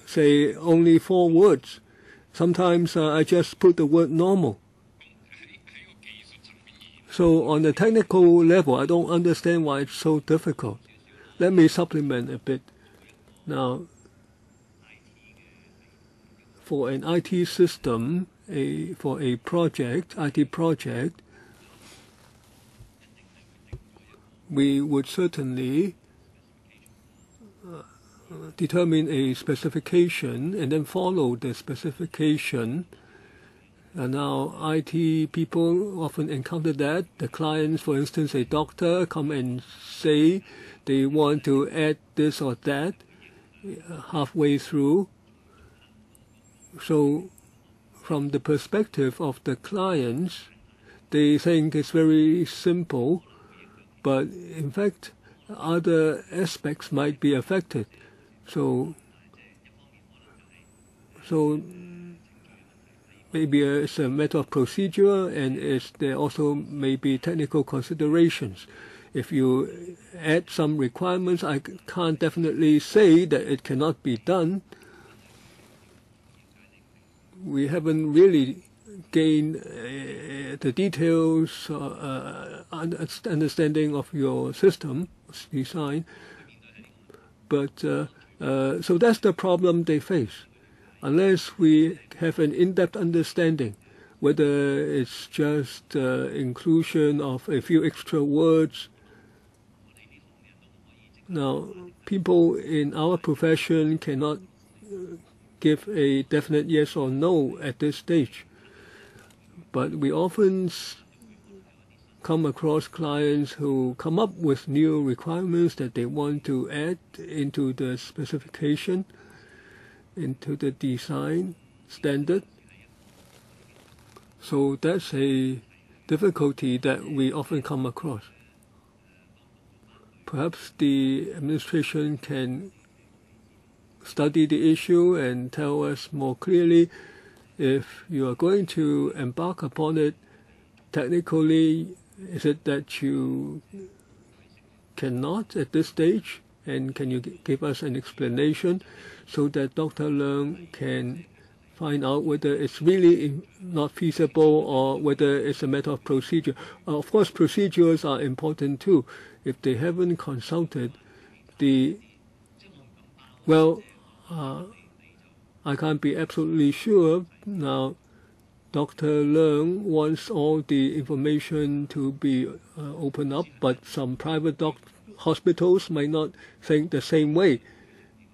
Speaker 2: say, only 4 words. Sometimes I just put the word normal. So on the technical level, I don't understand why it's so difficult. Let me supplement a bit. Now, for an IT system, for a project, IT project, we would certainly determine a specification and then follow the specification. And now IT people often encounter that. The clients, for instance, a doctor, come and say they want to add this or that halfway through. So from the perspective of the clients, they think it's very simple, but in fact, other aspects might be affected. So maybe it's a matter of procedure, and there also may be technical considerations. If you add some requirements, I can't definitely say that it cannot be done. We haven't really gained the details, understanding of your system design. But so that's the problem they face. Unless we have an in-depth understanding, whether it's just inclusion of a few extra words. Now, people in our profession cannot give a definite yes or no at this stage. But we often come across clients who come up with new requirements that they want to add into the specification, into the design standard. So that's a difficulty that we often come across. Perhaps the administration can study the issue and tell us more clearly if you are going to embark upon it. Technically, is it that you cannot at this stage? And can you give us an explanation so that Dr. Leung can find out whether it's really not feasible or whether it's a matter of procedure? Of course, procedures are important too. If they haven't consulted I can't be absolutely sure. Now, Dr. Leung wants all the information to be opened up, but some private hospitals might not think the same way.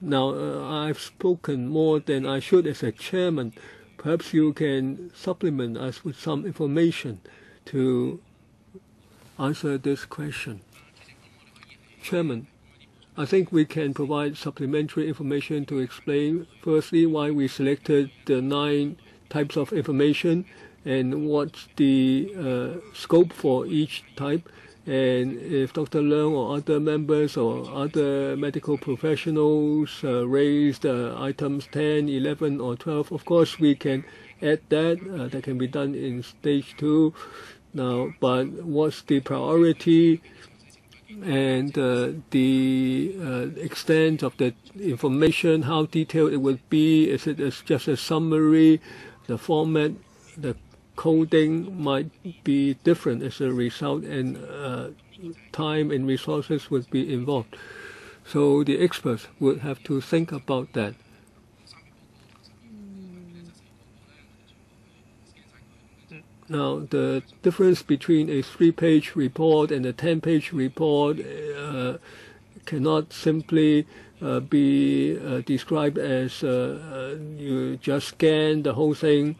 Speaker 2: Now, I've spoken more than I should as a chairman. Perhaps you can supplement us with some information to answer this question. Chairman, I think we can provide supplementary information to explain, firstly, why we selected the 9 types of information and what's the scope for each type. And if Dr. Leung or other members or other medical professionals raised items 10, 11, or 12, of course we can add that. That can be done in stage 2. Now, but what's the priority and the extent of the information, how detailed it would be? Is it just a summary? The format, the coding might be different as a result, and time and resources would be involved. So the experts would have to think about that. Now, the difference between a 3-page report and a 10-page report cannot simply be described as you just scan the whole thing.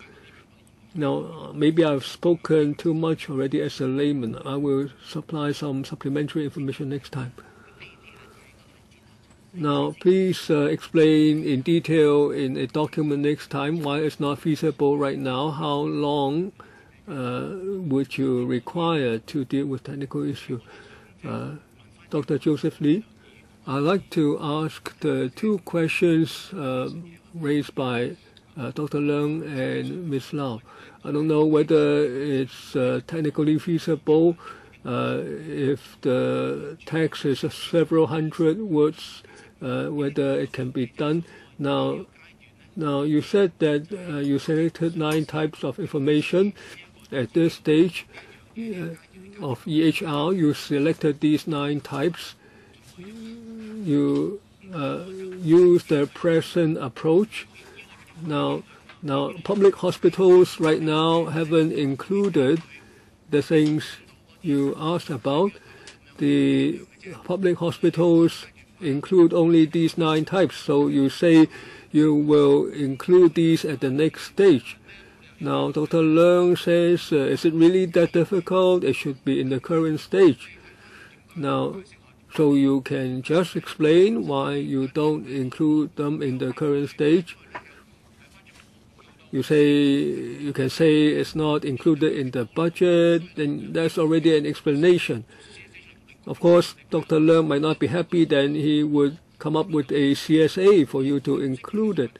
Speaker 2: Now, maybe I've spoken too much already as a layman. I will supply some supplementary information next time. Now, please explain in detail in a document next time why it's not feasible right now. How long would you require to deal with technical issue? Dr. Joseph Lee, I'd like to ask the 2 questions raised by Dr. Leung and Ms. Lau. I don't know whether it's technically feasible if the text is several hundred words, whether it can be done. Now you said that you selected 9 types of information. At this stage of EHR, you selected these 9 types. You use the present approach. Now, public hospitals right now haven't included the things you asked about. The public hospitals include only these 9 types. So you say you will include these at the next stage. Now, Dr. Leung says, is it really that difficult? It should be in the current stage. Now, so you can just explain why you don't include them in the current stage. You can say it's not included in the budget, then that's already an explanation. Of course, Dr. Leung might not be happy, then he would come up with a CSA for you to include it.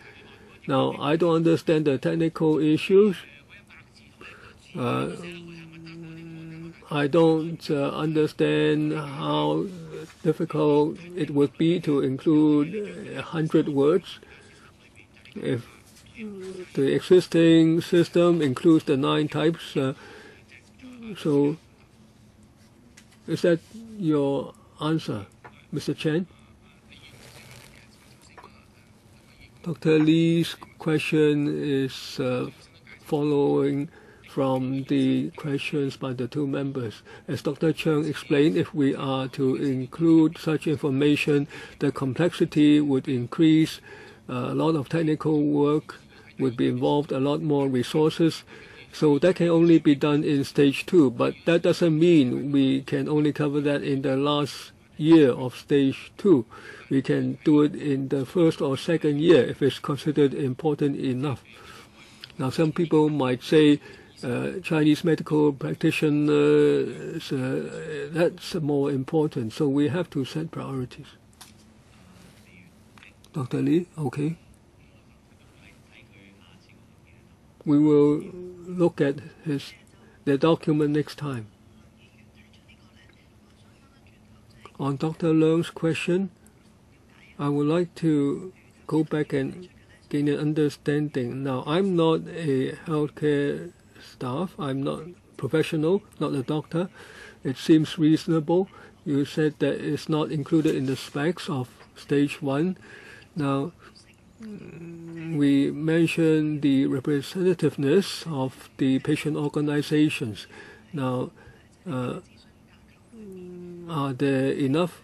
Speaker 2: Now, I don't understand the technical issues. I don't understand how difficult it would be to include 100 words. If the existing system includes the 9 types, so is that your answer, Mr. Chen? Dr. Lee's question is following from the questions by the 2 members. As Dr. Cheung explained, if we are to include such information, the complexity would increase, a lot of technical work would be involved, a lot more resources. So that can only be done in stage 2, but that doesn't mean we can only cover that in the last year of stage 2. We can do it in the first or second year if it's considered important enough. Now, some people might say Chinese medical practitioners, that's more important. So we have to set priorities. Dr. Lee, okay. We will look at the document next time. On Dr. Leung's question, I would like to go back and gain an understanding. Now, I'm not a healthcare staff. I'm not professional, not a doctor. It seems reasonable. You said that it's not included in the specs of stage 1. Now, we mentioned the representativeness of the patient organizations. Now, are there enough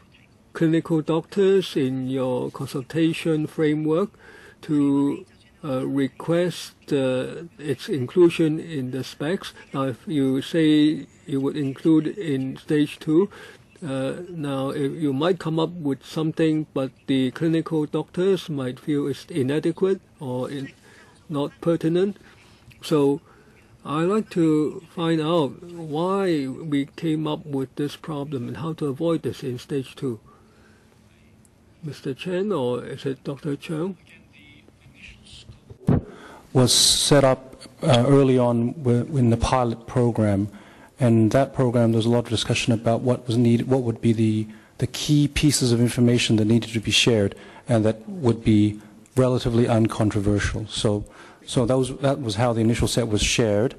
Speaker 2: clinical doctors in your consultation framework to request its inclusion in the specs? Now, if you say you would include in stage 2, now if you might come up with something, but the clinical doctors might feel it's inadequate or not pertinent. So I'd like to find out why we came up with this problem and how to avoid this in stage 2. Mr. Chen, or is it Dr. Cheung?
Speaker 4: Was set up early on in the pilot program, and that program there was a lot of discussion about what was needed, what would be the key pieces of information that needed to be shared, and that would be relatively uncontroversial. So that was how the initial set was shared,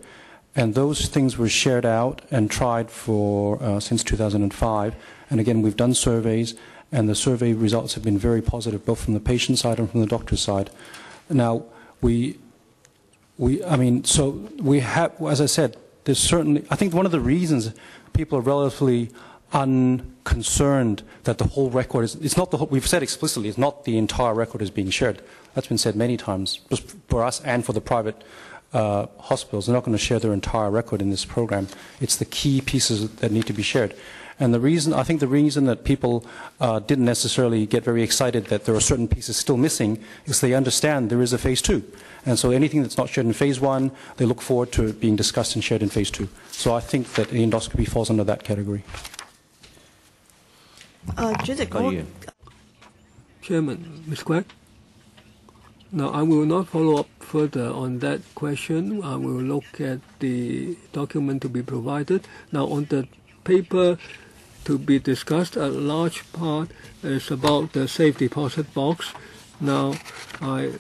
Speaker 4: and those things were shared out and tried for since 2005. And again, we've done surveys, and the survey results have been very positive, both from the patient side and from the doctor's side. Now, so we have, as I said, there's certainly, I think one of the reasons people are relatively unconcerned that the whole record is, it's not the whole, we've said explicitly, it's not the entire record is being shared. That's been said many times, both for us and for the private hospitals. They're not going to share their entire record in this program. It's the key pieces that need to be shared. And the reason, I think the reason that people didn't necessarily get very excited that there are certain pieces still missing is they understand there is a phase 2. And so anything that's not shared in phase 1, they look forward to it being discussed and shared in phase 2. So I think that the endoscopy falls under that category.
Speaker 2: Chairman, Ms. Quack? Now, I will not follow up further on that question. I will look at the document to be provided. Now, on the paper to be discussed, a large part is about the safe deposit box. Now, I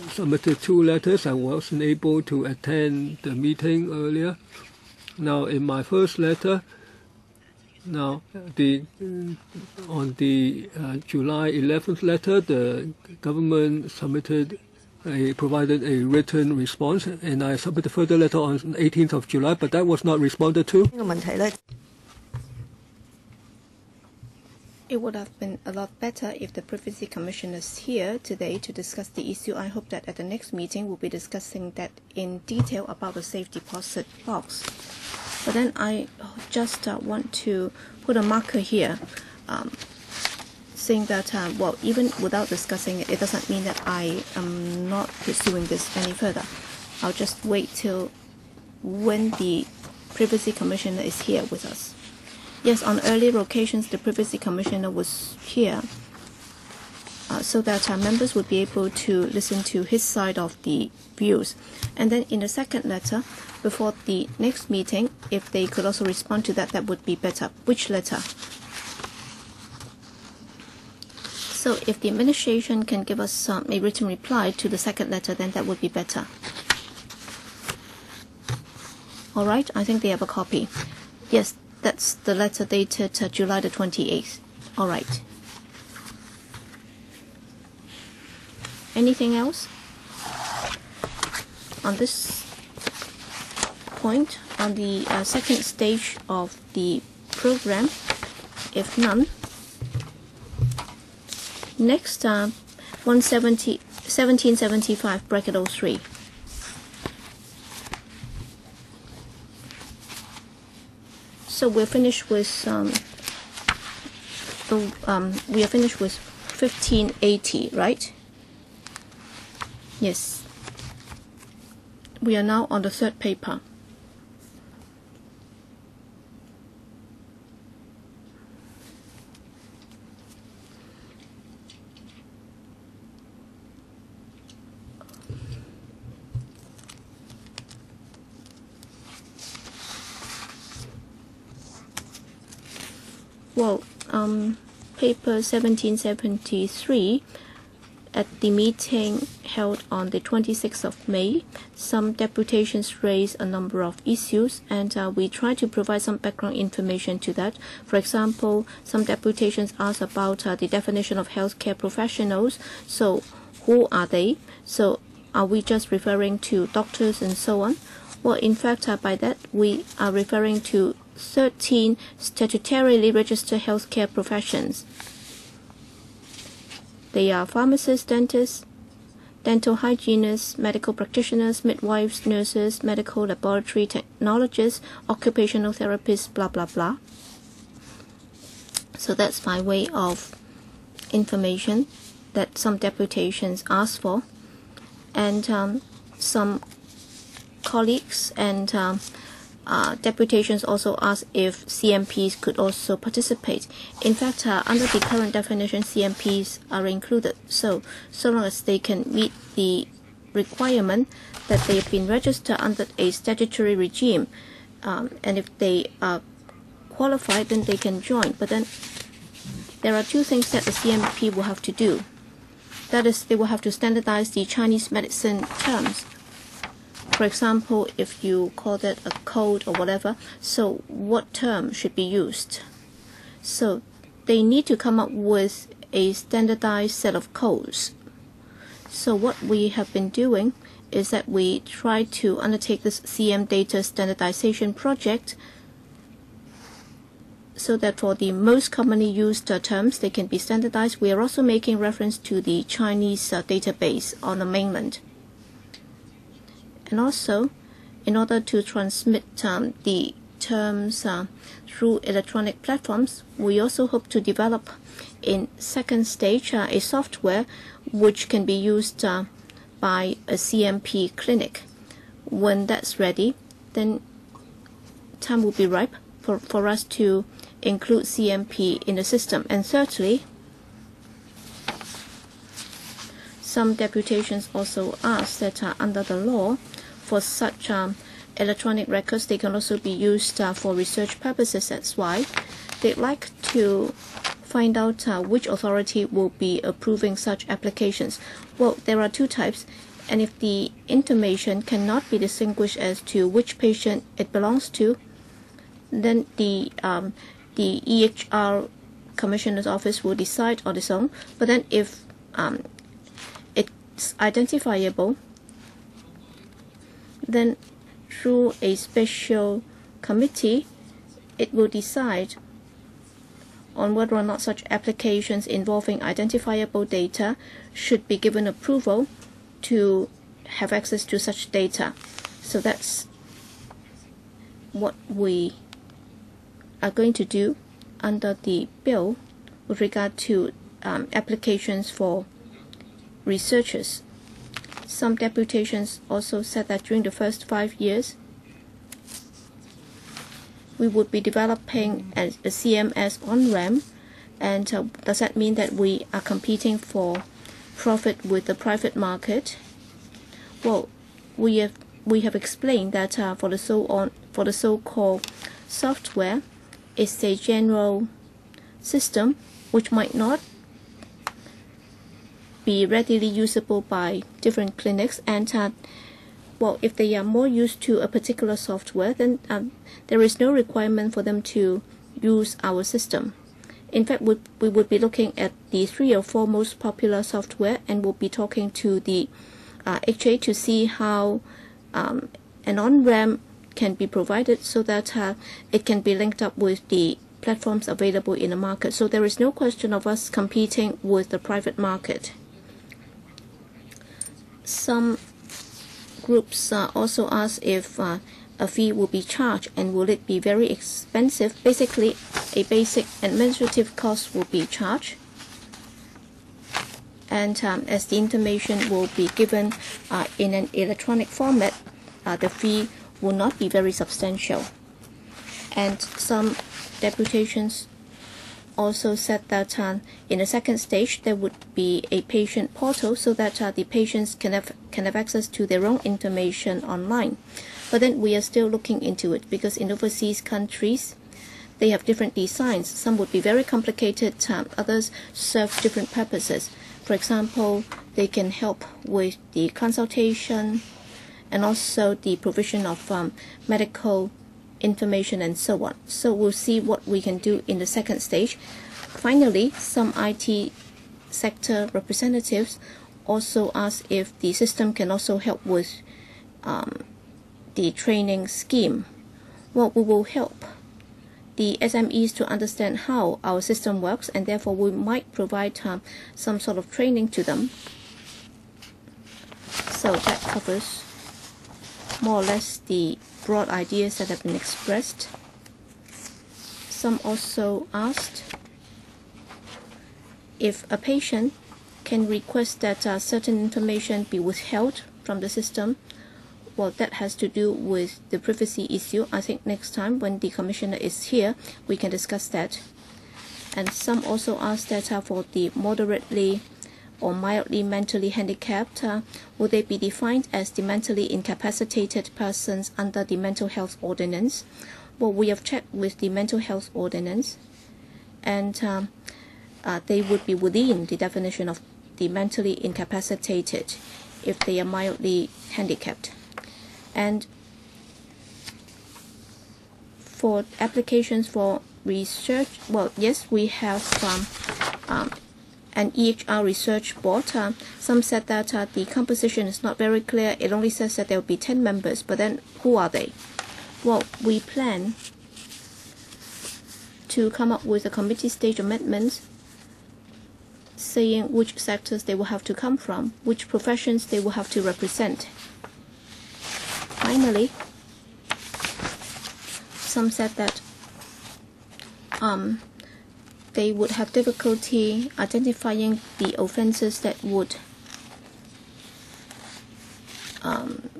Speaker 2: submitted 2 letters. I wasn't able to attend the meeting earlier. Now, in my first letter, now on the July 11th letter, the government provided a written response, and I submitted a further letter on 18th of July, but that was not responded to.
Speaker 1: It would have been a lot better if the Privacy Commissioner is here today to discuss the issue. I hope that at the next meeting we'll be discussing that in detail about the safe deposit box. But then I just want to put a marker here, saying that, well, even without discussing it, it doesn't mean that I am not pursuing this any further. I'll just wait till when the Privacy Commissioner is here with us. Yes, on earlier occasions, the Privacy Commissioner was here so that members would be able to listen to his side of the views. And then in the second letter, before the next meeting, if they could also respond to that, that would be better. Which letter? So if the administration can give us a written reply to the second letter, then that would be better. All right, I think they have a copy. Yes, that's the letter dated July the 28th. All right. Anything else? On this point, on the second stage of the program, if none. Next, 1775 bracket 03. So we're finished with we are finished with 1580, right? Yes. We are now on the third paper. Well, paper 1773, at the meeting held on the 26th of May, some deputations raised a number of issues, and we try to provide some background information to that. For example, some deputations asked about the definition of healthcare professionals. So, who are they? So, are we just referring to doctors and so on? Well, in fact, by that, we are referring to 13 statutorily registered healthcare professions. They are pharmacists, dentists, dental hygienists, medical practitioners, midwives, nurses, medical laboratory technologists, occupational therapists, blah, blah, blah. So that's by way of information that some deputations asked for. And some colleagues and deputations also asked if CMPs could also participate. In fact, under the current definition, CMPs are included. So long as they can meet the requirement that they have been registered under a statutory regime, and if they are qualified, then they can join. But then there are two things that the CMP will have to do. That is, they will have to standardize the Chinese medicine terms. For example, if you call that a code or whatever, so what term should be used? So they need to come up with a standardized set of codes. So what we have been doing is that we try to undertake this CM data standardization project so that for the most commonly used terms, they can be standardized. We are also making reference to the Chinese database on the mainland. And also, in order to transmit the terms through electronic platforms, we also hope to develop in second stage a software which can be used by a CMP clinic. When that's ready, then time will be ripe for us to include CMP in the system. And thirdly, some deputations also asked that under the law, for such electronic records, they can also be used for research purposes. That's why they'd like to find out which authority will be approving such applications. Well, there are two types, and if the information cannot be distinguished as to which patient it belongs to, then the EHR Commissioner's Office will decide on its own. But then if it's identifiable, then through a special committee, it will decide on whether or not such applications involving identifiable data should be given approval to have access to such data. So that's what we are going to do under the bill with regard to applications for researchers. Some deputations also said that during the first 5 years, we would be developing a CMS on-ramp, and does that mean that we are competing for profit with the private market? Well, we have explained that for the so-called software, it's a general system which might not be readily usable by different clinics, and well, if they are more used to a particular software, then there is no requirement for them to use our system. In fact, we would be looking at the 3 or 4 most popular software, and we'll be talking to the HA to see how an on-ramp can be provided so that it can be linked up with the platforms available in the market. So there is no question of us competing with the private market. Some groups also asked if a fee will be charged, and will it be very expensive. Basically, a basic administrative cost will be charged, and as the information will be given in an electronic format, the fee will not be very substantial. And some deputations also said that in the second stage there would be a patient portal so that the patients can have access to their own information online. But then we are still looking into it, because in overseas countries they have different designs. Some would be very complicated, others serve different purposes. For example, they can help with the consultation and also the provision of medical information and so on. So we'll see what we can do in the second stage. Finally, some IT sector representatives also asked if the system can also help with the training scheme. Well, we will help the SMEs to understand how our system works, and therefore we might provide some sort of training to them. So that covers more or less the broad ideas that have been expressed. Some also asked if a patient can request that certain information be withheld from the system. Well, that has to do with the privacy issue. I think next time when the Commissioner is here, we can discuss that. And some also asked that for the moderately or mildly mentally handicapped, will they be defined as the mentally incapacitated persons under the Mental Health Ordinance? Well, we have checked with the Mental Health Ordinance, and they would be within the definition of the mentally incapacitated if they are mildly handicapped. And for applications for research, well, yes, we have an EHR research board. Some said that the composition is not very clear. It only says that there will be 10 members, but then who are they? Well, we plan to come up with a committee stage amendment saying which sectors they will have to come from, which professions they will have to represent. Finally, some said that they would have difficulty identifying the offences that would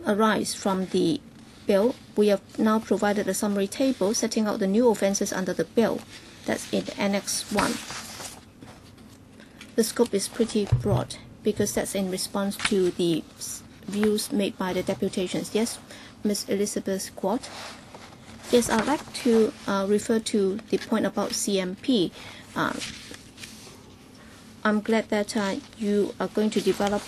Speaker 1: arise from the bill. We have now provided a summary table setting out the new offences under the bill. That's in Annex 1. The scope is pretty broad because that's in response to the views made by the deputations. Yes, Ms. Elizabeth Quat. Yes, I'd like to refer to the point about CMP. I'm glad that you are going to develop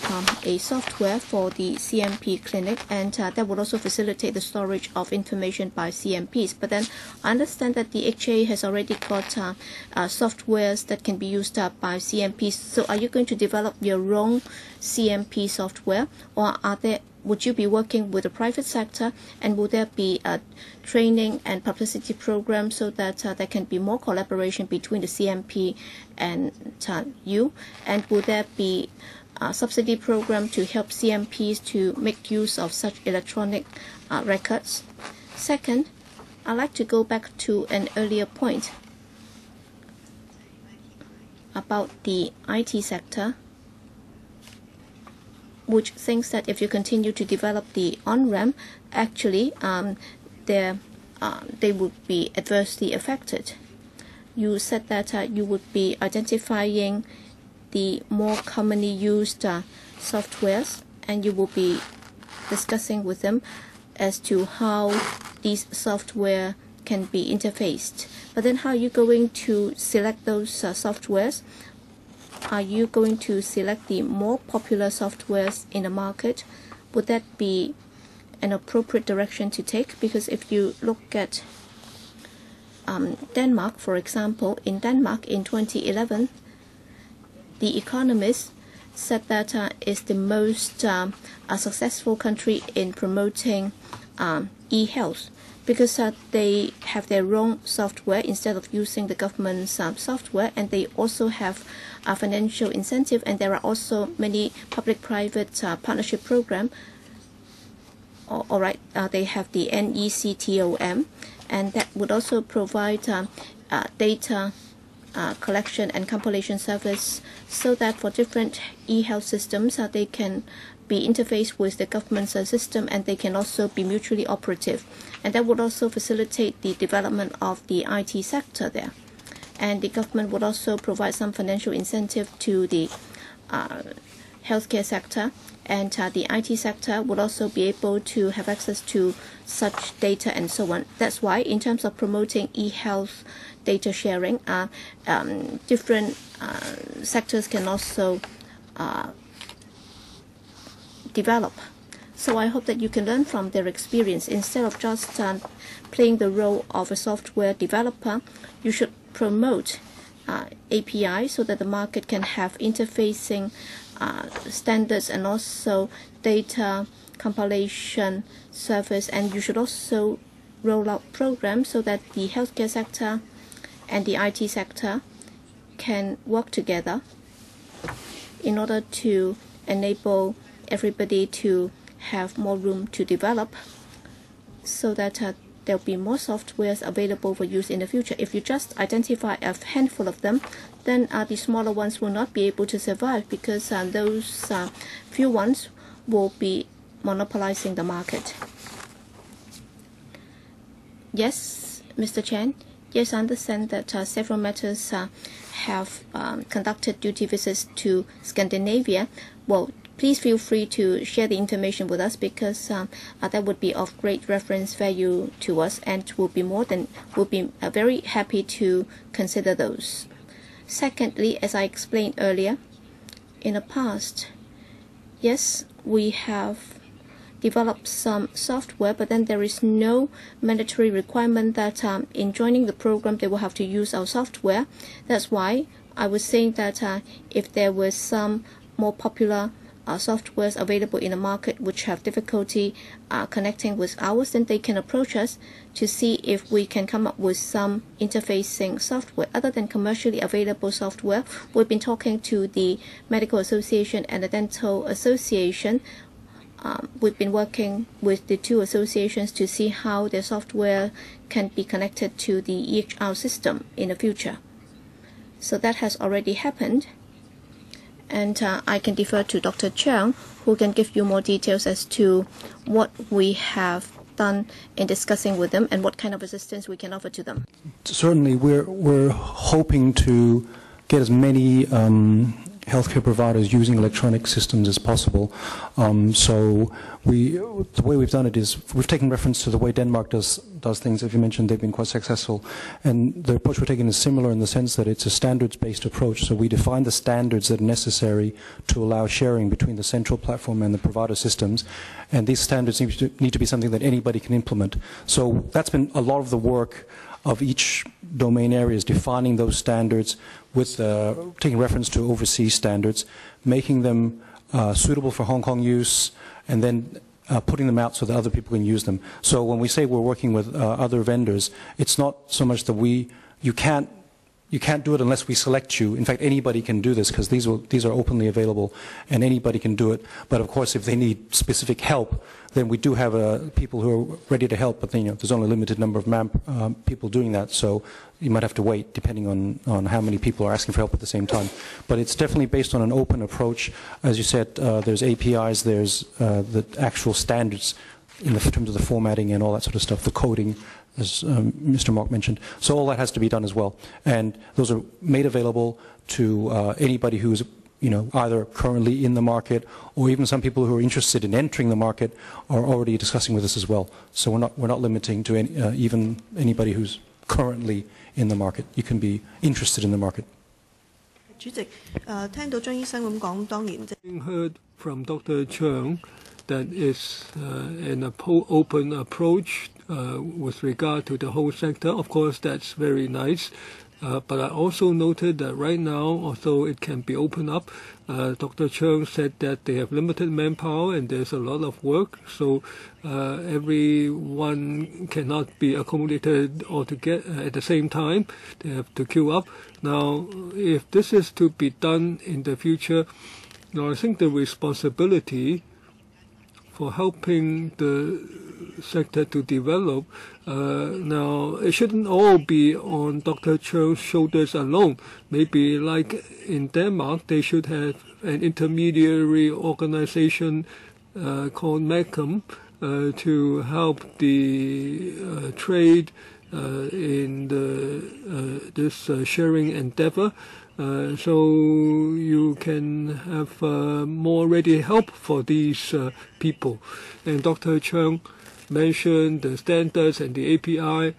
Speaker 1: a software for the CMP clinic, and that will also facilitate the storage of information by CMPs. But then I understand that the HA has already got softwares that can be used by CMPs. So are you going to develop your own CMP software, or would you be working with the private sector, and will there be a training and publicity program so that there can be more collaboration between the CMP and you? And will there be a subsidy program to help CMPs to make use of such electronic records? Second, I'd like to go back to an earlier point about the IT sector, which thinks that if you continue to develop the on-ramp, actually they would be adversely affected. You said that you would be identifying the more commonly used softwares, and you will be discussing with them as to how these software can be interfaced. But then how are you going to select those softwares? Are you going to select the more popular softwares in the market? Would that be an appropriate direction to take? Because if you look at Denmark, for example, in Denmark in 2011, The Economist said that is the most successful country in promoting e-health, because they have their own software instead of using the government's software, and they also have a financial incentive, and there are also many public-private partnership programs. All right, they have the NECTOM, and that would also provide data collection and compilation service, so that for different e-health systems, they can be interfaced with the government's system, and they can also be mutually operative. And that would also facilitate the development of the IT sector there. And the government would also provide some financial incentive to the healthcare sector, and the IT sector would also be able to have access to such data and so on. That's why, in terms of promoting e-health data sharing, different sectors can also develop. So I hope that you can learn from their experience. Instead of just playing the role of a software developer, you should promote API so that the market can have interfacing standards and also data compilation service. And you should also roll out programs so that the healthcare sector and the IT sector can work together in order to enable everybody to have more room to develop, so that there'll be more softwares available for use in the future. If you just identify a handful of them, then the smaller ones will not be able to survive, because those few ones will be monopolizing the market. Yes, Mr. Chen. Yes, I understand that several matters have conducted duty visits to Scandinavia. Well, please feel free to share the information with us, because that would be of great reference value to us, and we'll be very happy to consider those. Secondly, as I explained earlier, in the past, yes, we have developed some software, but then there is no mandatory requirement that in joining the program they will have to use our software. That's why I was saying that if there was some more popular softwares available in the market which have difficulty connecting with ours, then they can approach us to see if we can come up with some interfacing software other than commercially available software. We've been talking to the Medical Association and the Dental Association. We've been working with the two associations to see how their software can be connected to the EHR system in the future. So that has already happened. And I can defer to Dr. Cheung, who can give you more details as to what we have done in discussing with them and what kind of assistance we can offer to them.
Speaker 4: Certainly, we're hoping to get as many healthcare providers using electronic systems as possible. So the way we've done it is we've taken reference to the way Denmark does things. As you mentioned, they've been quite successful. And the approach we're taking is similar in the sense that it's a standards-based approach. So we define the standards that are necessary to allow sharing between the central platform and the provider systems. And these standards need to be something that anybody can implement. So that's been a lot of the work of each domain areas, defining those standards with taking reference to overseas standards, making them suitable for Hong Kong use, and then putting them out so that other people can use them. So when we say we're working with other vendors, it's not so much that you can't do it unless we select you. In fact, anybody can do this because these are openly available and anybody can do it. But of course, if they need specific help, then we do have people who are ready to help, but then, there's only a limited number of people doing that, so you might have to wait depending on how many people are asking for help at the same time. But it's definitely based on an open approach. As you said, there's APIs, there's the actual standards in terms of the formatting and all that sort of stuff, the coding, as Mr. Mark mentioned. So all that has to be done as well. And those are made available to anybody who's either currently in the market, or even some people who are interested in entering the market are already discussing with us as well. So we're not limiting to even anybody who's currently in the market. You can be interested in the market.
Speaker 6: 主席，聽到張醫生咁講，當然
Speaker 2: heard from Dr. Cheung that is an open approach with regard to the whole sector. Of course, that's very nice. But I also noted that right now, although it can be opened up, Dr. Cheung said that they have limited manpower and there's a lot of work, so everyone cannot be accommodated altogether at the same time. They have to queue up. Now, if this is to be done in the future, I think the responsibility for helping the sector to develop, now it shouldn't all be on Dr. Cheung's shoulders alone. Maybe like in Denmark, they should have an intermediary organization called MECOM to help the trade in this sharing endeavor. So you can have more ready help for these people. And Dr. Cheung mentioned the standards and the API.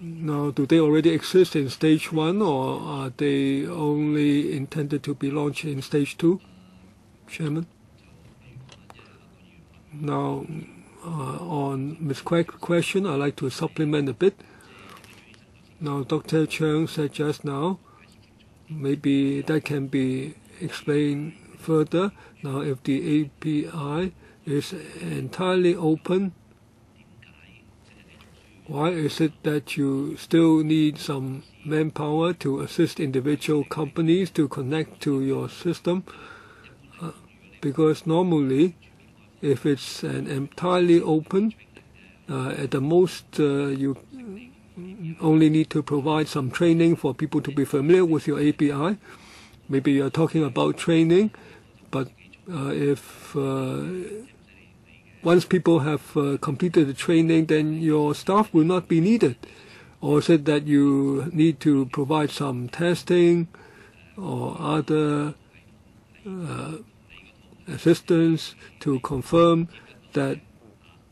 Speaker 2: Now, do they already exist in stage 1, or are they only intended to be launched in stage 2? Chairman? Now, on Ms. Quack's question, I'd like to supplement a bit. Now, Dr. Cheung said just now, maybe that can be explained further. Now, if the API is entirely open, why is it that you still need some manpower to assist individual companies to connect to your system? Because normally, if it's an entirely open, at the most you only need to provide some training for people to be familiar with your API. Maybe you're talking about training, but if once people have completed the training, then your staff will not be needed. Or is it that you need to provide some testing or other assistance to confirm that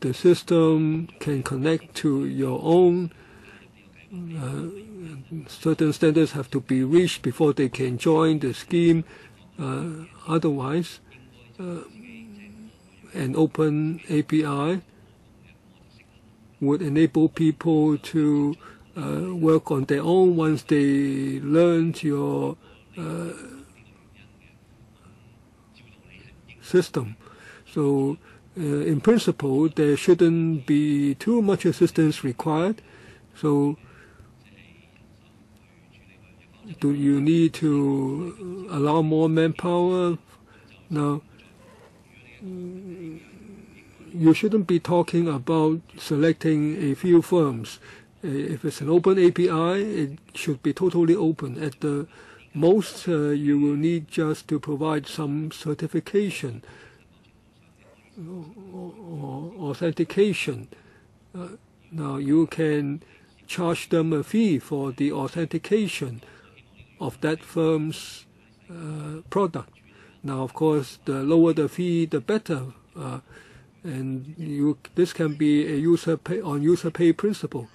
Speaker 2: the system can connect to your own? Certain standards have to be reached before they can join the scheme. Otherwise, an open API would enable people to work on their own once they learned your system. So, in principle, there shouldn't be too much assistance required. So, do you need to allow more manpower? Now, you shouldn't be talking about selecting a few firms. If it's an open API, it should be totally open. At the most, you will need just to provide some certification or authentication. Now, you can charge them a fee for the authentication of that firm's product. Now, of course, the lower the fee, the better, and this can be a user pay principle.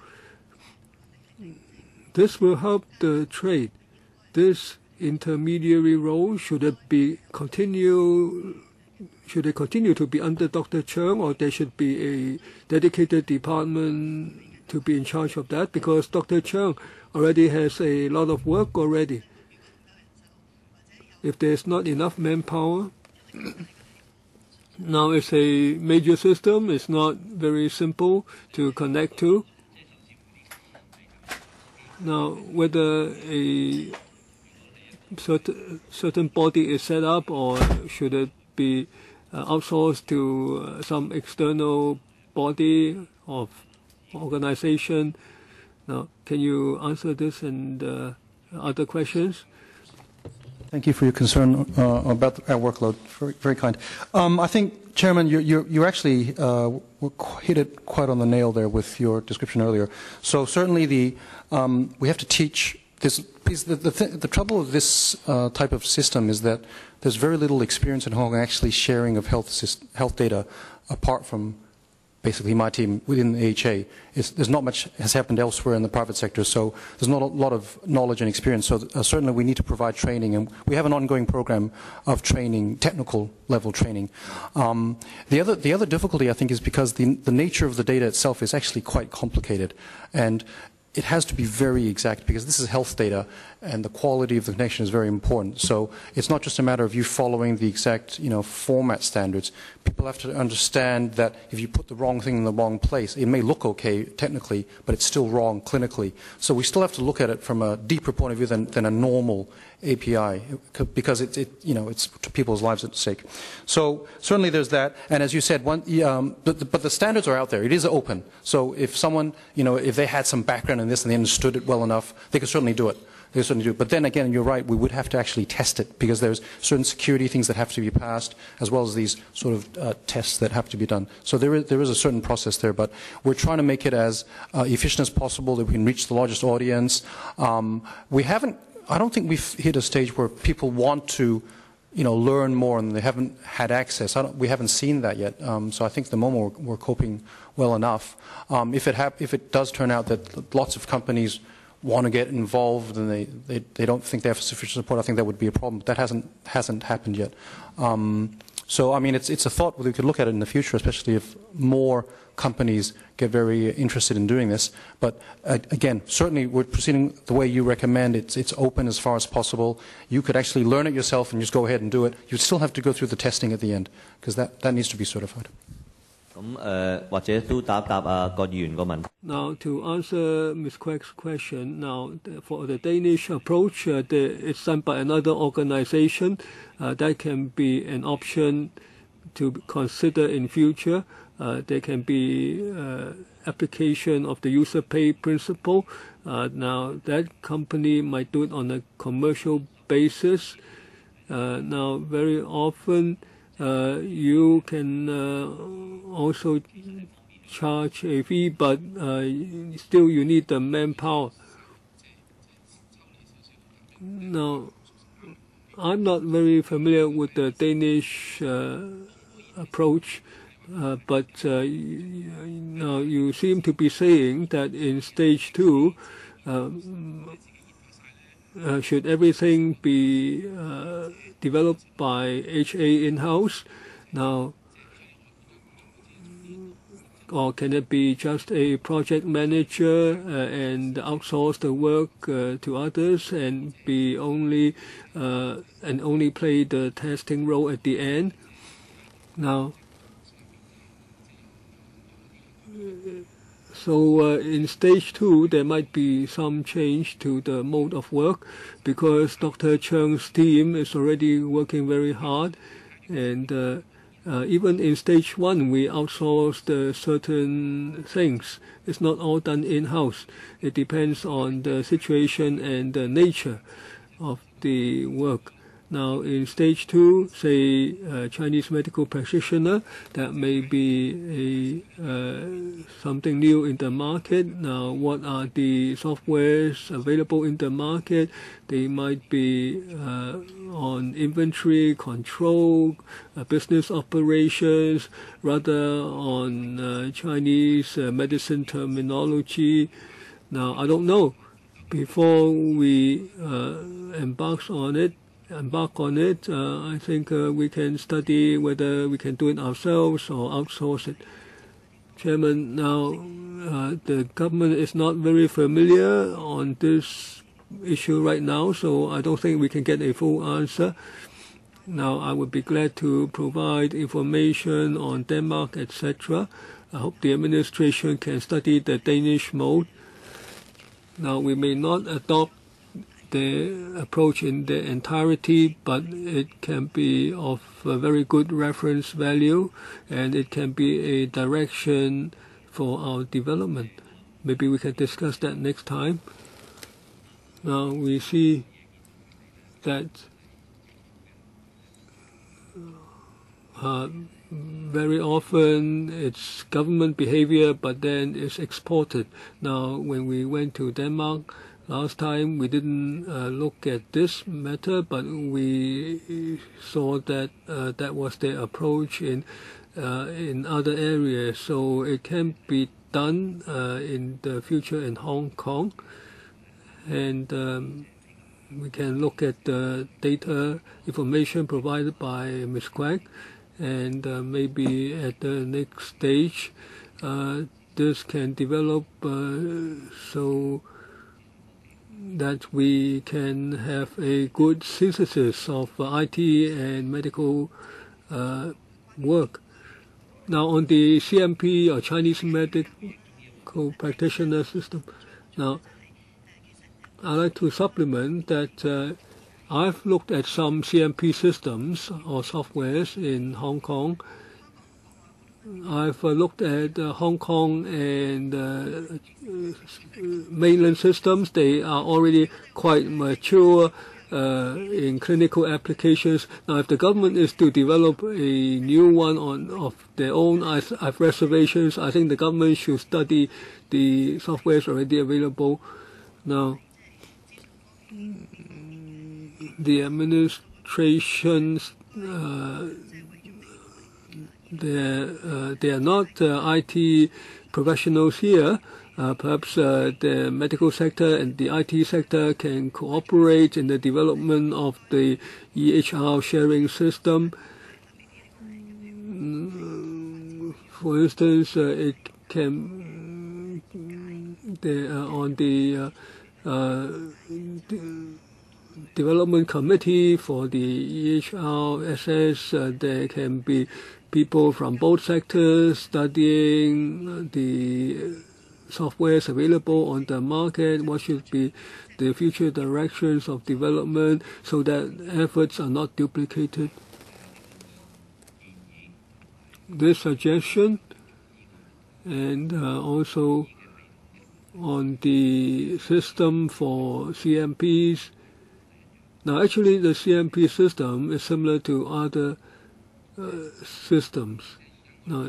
Speaker 2: This will help the trade. This intermediary role, should it continue to be under Dr. Cheung, or there should be a dedicated department to be in charge of that? Because Dr. Cheung already has a lot of work already. If there's not enough manpower, Now, it's a major system. It's not very simple to connect to. Now, whether a certain body is set up or should it be outsourced to some external body of organization. Now, can you answer this and other questions?
Speaker 4: Thank you for your concern about our workload. Very, very kind. I think, Chairman, you actually hit it quite on the nail there with your description earlier. So certainly we have to teach this. The trouble with this type of system is that there's very little experience in Hong Kong actually sharing of health data apart from basically my team within the AHA. There's not much has happened elsewhere in the private sector, so there's not a lot of knowledge and experience. So certainly we need to provide training, and we have an ongoing program of training, technical level training. The other difficulty, I think, is because the nature of the data itself is actually quite complicated, and it has to be very exact because this is health data and the quality of the connection is very important. So it's not just a matter of you following the exact, format standards. People have to understand that if you put the wrong thing in the wrong place, it may look okay technically, but it's still wrong clinically. So we still have to look at it from a deeper point of view than a normal API because it's to people's lives at stake. So certainly there's that. And as you said, but the standards are out there. It is open. So if someone, if they had some background in this and they understood it well enough, they could certainly do it. They certainly do. But then again, you're right, we would have to actually test it because there's certain security things that have to be passed as well as these sort of tests that have to be done. So there is a certain process there, but we're trying to make it as efficient as possible that we can reach the largest audience. I don't think we've hit a stage where people want to learn more and they haven't had access. We haven't seen that yet. So I think at the moment we're coping well enough. If it does turn out that lots of companies want to get involved and they don't think they have sufficient support, I think that would be a problem. But that hasn't happened yet. So I mean, it's a thought we could look at it in the future, especially if more companies get very interested in doing this. But again, certainly we're proceeding the way you recommend. It's open as far as possible. You could actually learn it yourself and just go ahead and do it. You'd still have to go through the testing at the end because that needs to be certified.
Speaker 7: Now,
Speaker 2: to answer Ms. Quek's question, now for the Danish approach, it's done by another organization. That can be an option to consider in future. There can be application of the user pay principle. Now, that company might do it on a commercial basis. Now, very often, you can also charge a fee, but still you need the manpower. Now, I'm not very familiar with the Danish approach, but now you seem to be saying that in stage 2, should everything be developed by HA in-house now, or can it be just a project manager and outsource the work to others and be only play the testing role at the end? Now, so in stage 2, there might be some change to the mode of work because Dr. Cheung's team is already working very hard, and even in stage 1, we outsourced certain things. It's not all done in-house. It depends on the situation and the nature of the work. Now, in stage 2, say Chinese medical practitioner, that may be something new in the market. Now, what are the softwares available in the market? They might be on inventory control, business operations, rather on Chinese medicine terminology. Now, I don't know. Before we embark on it, I think we can study whether we can do it ourselves or outsource it. Chairman, now the government is not very familiar on this issue right now, so I don't think we can get a full answer. Now, I would be glad to provide information on Denmark, etc. I hope the administration can study the Danish mode. Now, we may not adopt the approach in the entirety, but it can be of a very good reference value, and it can be a direction for our development. Maybe we can discuss that next time. Now, we see that very often it's government behavior, but then it's exported. Now, when we went to Denmark last time, we didn't look at this matter, but we saw that that was their approach in other areas. So it can be done in the future in Hong Kong, and we can look at the data information provided by Ms. Quack, and maybe at the next stage this can develop so that we can have a good synthesis of IT and medical work. Now, on the CMP or Chinese medical practitioner system, now I'd like to supplement that I've looked at some CMP systems or softwares in Hong Kong. I've looked at Hong Kong and mainland systems. They are already quite mature in clinical applications. Now, if the government is to develop a new one of their own, I have reservations. I think the government should study the softwares already available. Now, the administrations, they are not IT professionals here. Perhaps the medical sector and the IT sector can cooperate in the development of the EHR sharing system. For instance, it can on the development committee for the EHRSS, there can be people from both sectors studying the softwares available on the market, what should be the future directions of development, so that efforts are not duplicated. This suggestion, and also on the system for CMPs. Now, actually, the CMP system is similar to other systems. Now,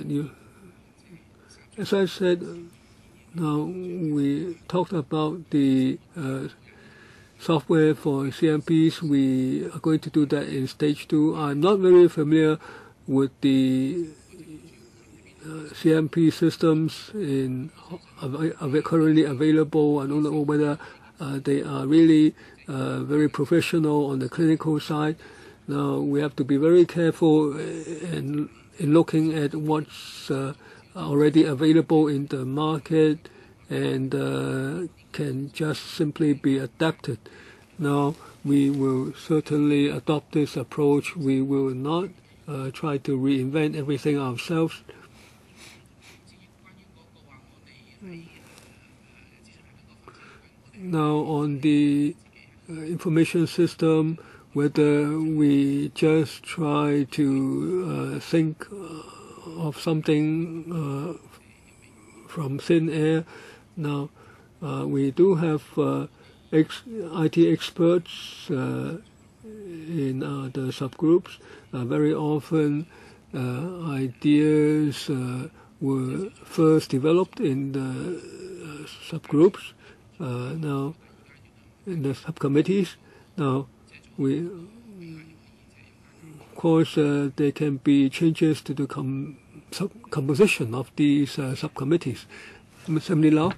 Speaker 2: as I said, now we talked about the software for CMPs. We are going to do that in stage 2. I'm not very familiar with the CMP systems currently available. I don't know whether they are really very professional on the clinical side. Now, we have to be very careful in looking at what's already available in the market and can just simply be adapted. Now, we will certainly adopt this approach. We will not try to reinvent everything ourselves. Now, on the information system, whether we just try to think of something from thin air. Now, we do have IT experts in the subgroups. Very often, ideas were first developed in the subgroups. Now, in the subcommittees. Now, of course, there can be changes to the composition of these subcommittees. Ms. Emily Lau.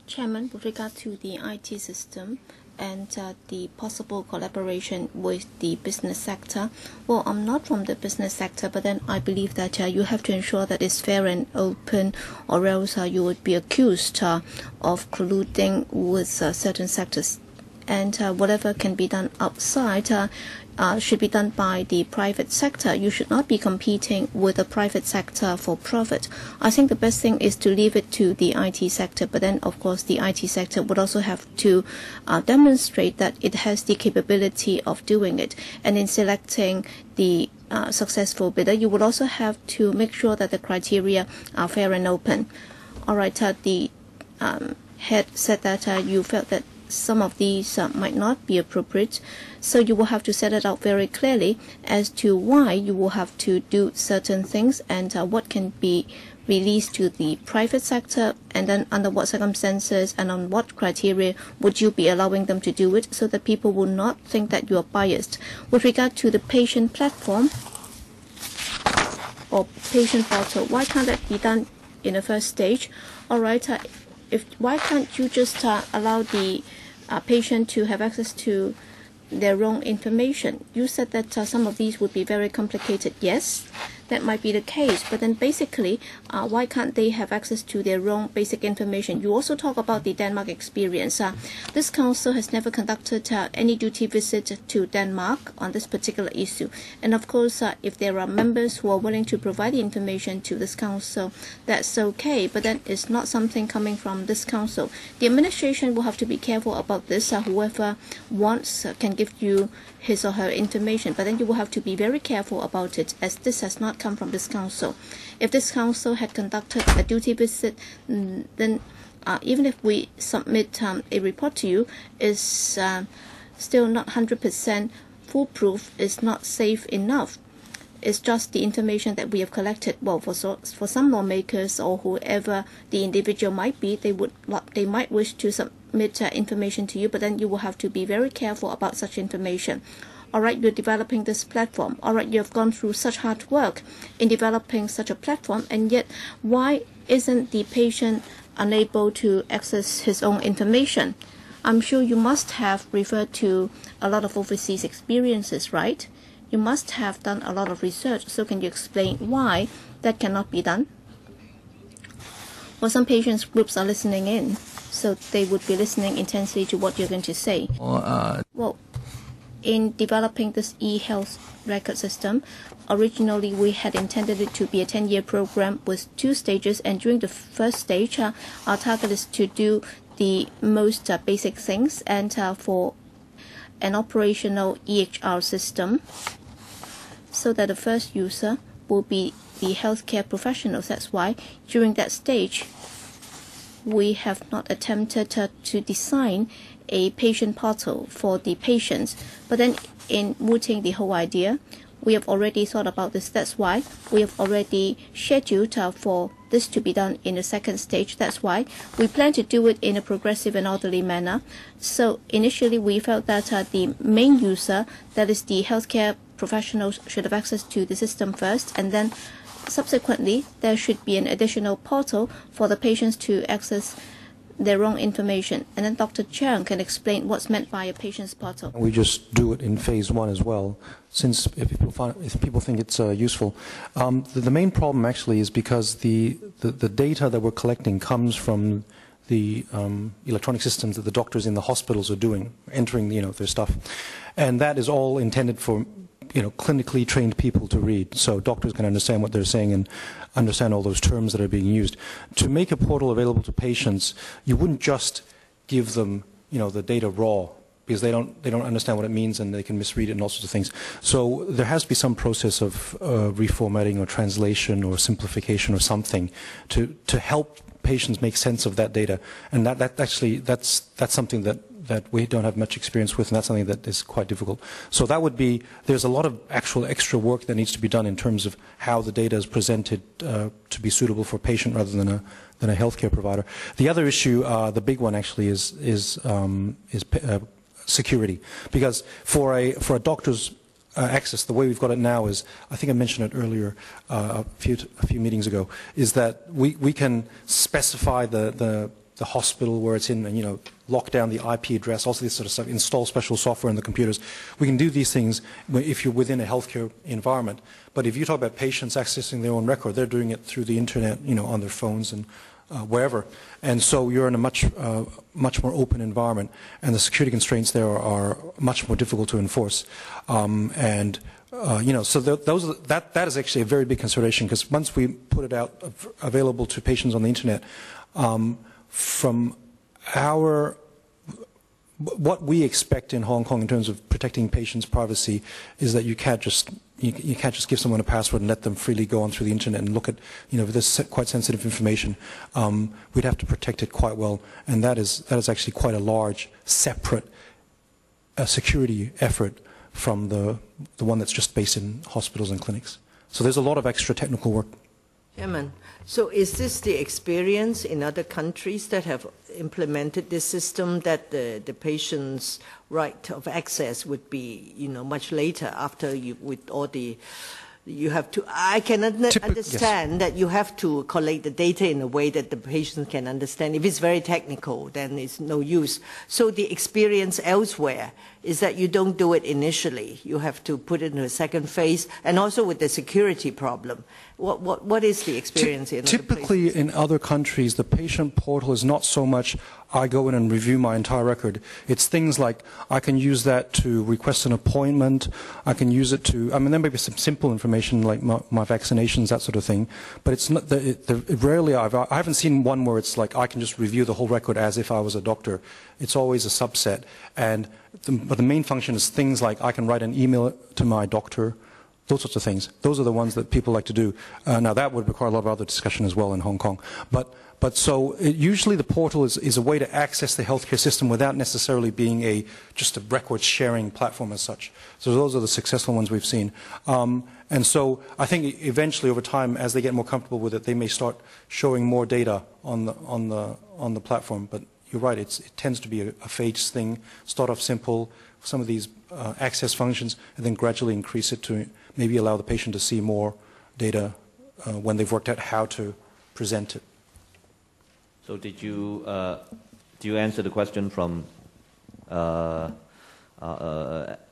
Speaker 1: Chairman, with regard to the IT system and the possible collaboration with the business sector, well, I'm not from the business sector, but then I believe that you have to ensure that it's fair and open, or else you would be accused of colluding with certain sectors. and whatever can be done outside should be done by the private sector. You should not be competing with the private sector for profit. I think the best thing is to leave it to the IT sector, but then of course the IT sector would also have to demonstrate that it has the capability of doing it. And in selecting the successful bidder, you would also have to make sure that the criteria are fair and open. All right, the head said that you felt that some of these might not be appropriate, so you will have to set it out very clearly as to why you will have to do certain things and what can be released to the private sector, and then under what circumstances and on what criteria would you be allowing them to do it, so that people will not think that you are biased. With regard to the patient platform or patient portal, why can't that be done in the first stage? All right, why can't you just allow the patient to have access to their own information? You said that some of these would be very complicated. Yes, that might be the case, but then basically, why can't they have access to their own basic information? You also talk about the Denmark experience. This council has never conducted any duty visit to Denmark on this particular issue. And of course, if there are members who are willing to provide the information to this council, that's okay, but then it's not something coming from this council. The administration will have to be careful about this. Whoever wants can give you his or her information, but then you will have to be very careful about it, as this has not come from this council. If this council had conducted a duty visit, then even if we submit a report to you, is still not 100% foolproof, is not safe enough. It's just the information that we have collected. Well, for some lawmakers or whoever the individual might be, they might wish to submit information to you, but then you will have to be very careful about such information. All right, you're developing this platform. All right, you have gone through such hard work in developing such a platform, and yet why isn't the patient unable to access his own information? I'm sure you must have referred to a lot of overseas experiences, right? You must have done a lot of research, so can you explain why that cannot be done? Well, some patients groups are listening in, so they would be listening intensely to what you're going to say. Well, in developing this e-health record system, originally we had intended it to be a 10-year program with 2 stages, and during the first stage, our target is to do the most basic things, and for an operational EHR system, so that the first user will be the healthcare professionals. That's why during that stage we have not attempted to design a patient portal for the patients. But then in mooting the whole idea, we have already thought about this. That's why we have already scheduled for this to be done in the second stage. That's why we plan to do it in a progressive and orderly manner. So initially we felt that the main user, that is the healthcare professionals, should have access to the system first, and then subsequently there should be an additional portal for the patients to access their own information. And then Dr. Cheung can explain what's meant by a patient's portal.
Speaker 4: We just do it in phase 1 as well, since if people think it's useful. The main problem actually is because the data that we're collecting comes from the electronic systems that the doctors in the hospitals are doing, entering their stuff, and that is all intended for clinically trained people to read, so doctors can understand what they're saying and understand all those terms that are being used. To make a portal available to patients, you wouldn't just give them the data raw, because they don't understand what it means and they can misread it and all sorts of things. So there has to be some process of reformatting or translation or simplification or something to help patients make sense of that data, and that's something that we don't have much experience with, and that's something that is quite difficult. So there's a lot of actual extra work that needs to be done in terms of how the data is presented to be suitable for a patient rather than a healthcare provider. The other issue, the big one actually, is security, because for a doctor's access, the way we've got it now is, I think I mentioned it earlier a few meetings ago, is that we can specify the hospital where it's in, and lock down the IP address, also this sort of stuff, install special software in the computers. We can do these things if you're within a healthcare environment. But if you talk about patients accessing their own record, they're doing it through the internet, on their phones and wherever. And so you're in a much more open environment, and the security constraints there are much more difficult to enforce. So that is actually a very big consideration, because once we put it out available to patients on the internet, from what we expect in Hong Kong in terms of protecting patients' privacy is that you can't just give someone a password and let them freely go on through the internet and look at, this quite sensitive information. We'd have to protect it quite well, and that is actually quite a large, separate security effort from the one that's just based in hospitals and clinics. So there's a lot of extra technical work.
Speaker 5: Chairman, so is this the experience in other countries that have implemented this system, that the patient's right of access would be, much later after with all the, you have to, I can understand yes. that you have to collect the data in a way that the patient can understand. If it's very technical, then it's no use. So the experience elsewhere is that you don't do it initially. You have to put it in a second phase, and also with the security problem. What is the experience in other places?
Speaker 4: Typically in other countries, the patient portal is not so much I go in and review my entire record. It's things like I can use that to request an appointment. I can use it to, there may be some simple information like my vaccinations, that sort of thing. But it's not, rarely I haven't seen one where it's like I can just review the whole record as if I was a doctor. It's always a subset. But the main function is things like I can write an email to my doctor, those sorts of things. Those are the ones that people like to do. Now that would require a lot of other discussion as well in Hong Kong. Usually the portal is a way to access the healthcare system without necessarily being just a record sharing platform as such. So those are the successful ones we've seen. And so I think eventually over time, as they get more comfortable with it, they may start showing more data on the platform. But you're right, it tends to be a phased thing. Start off simple, some of these access functions, and then gradually increase it to maybe allow the patient to see more data when they've worked out how to present it.
Speaker 7: So do you answer the question from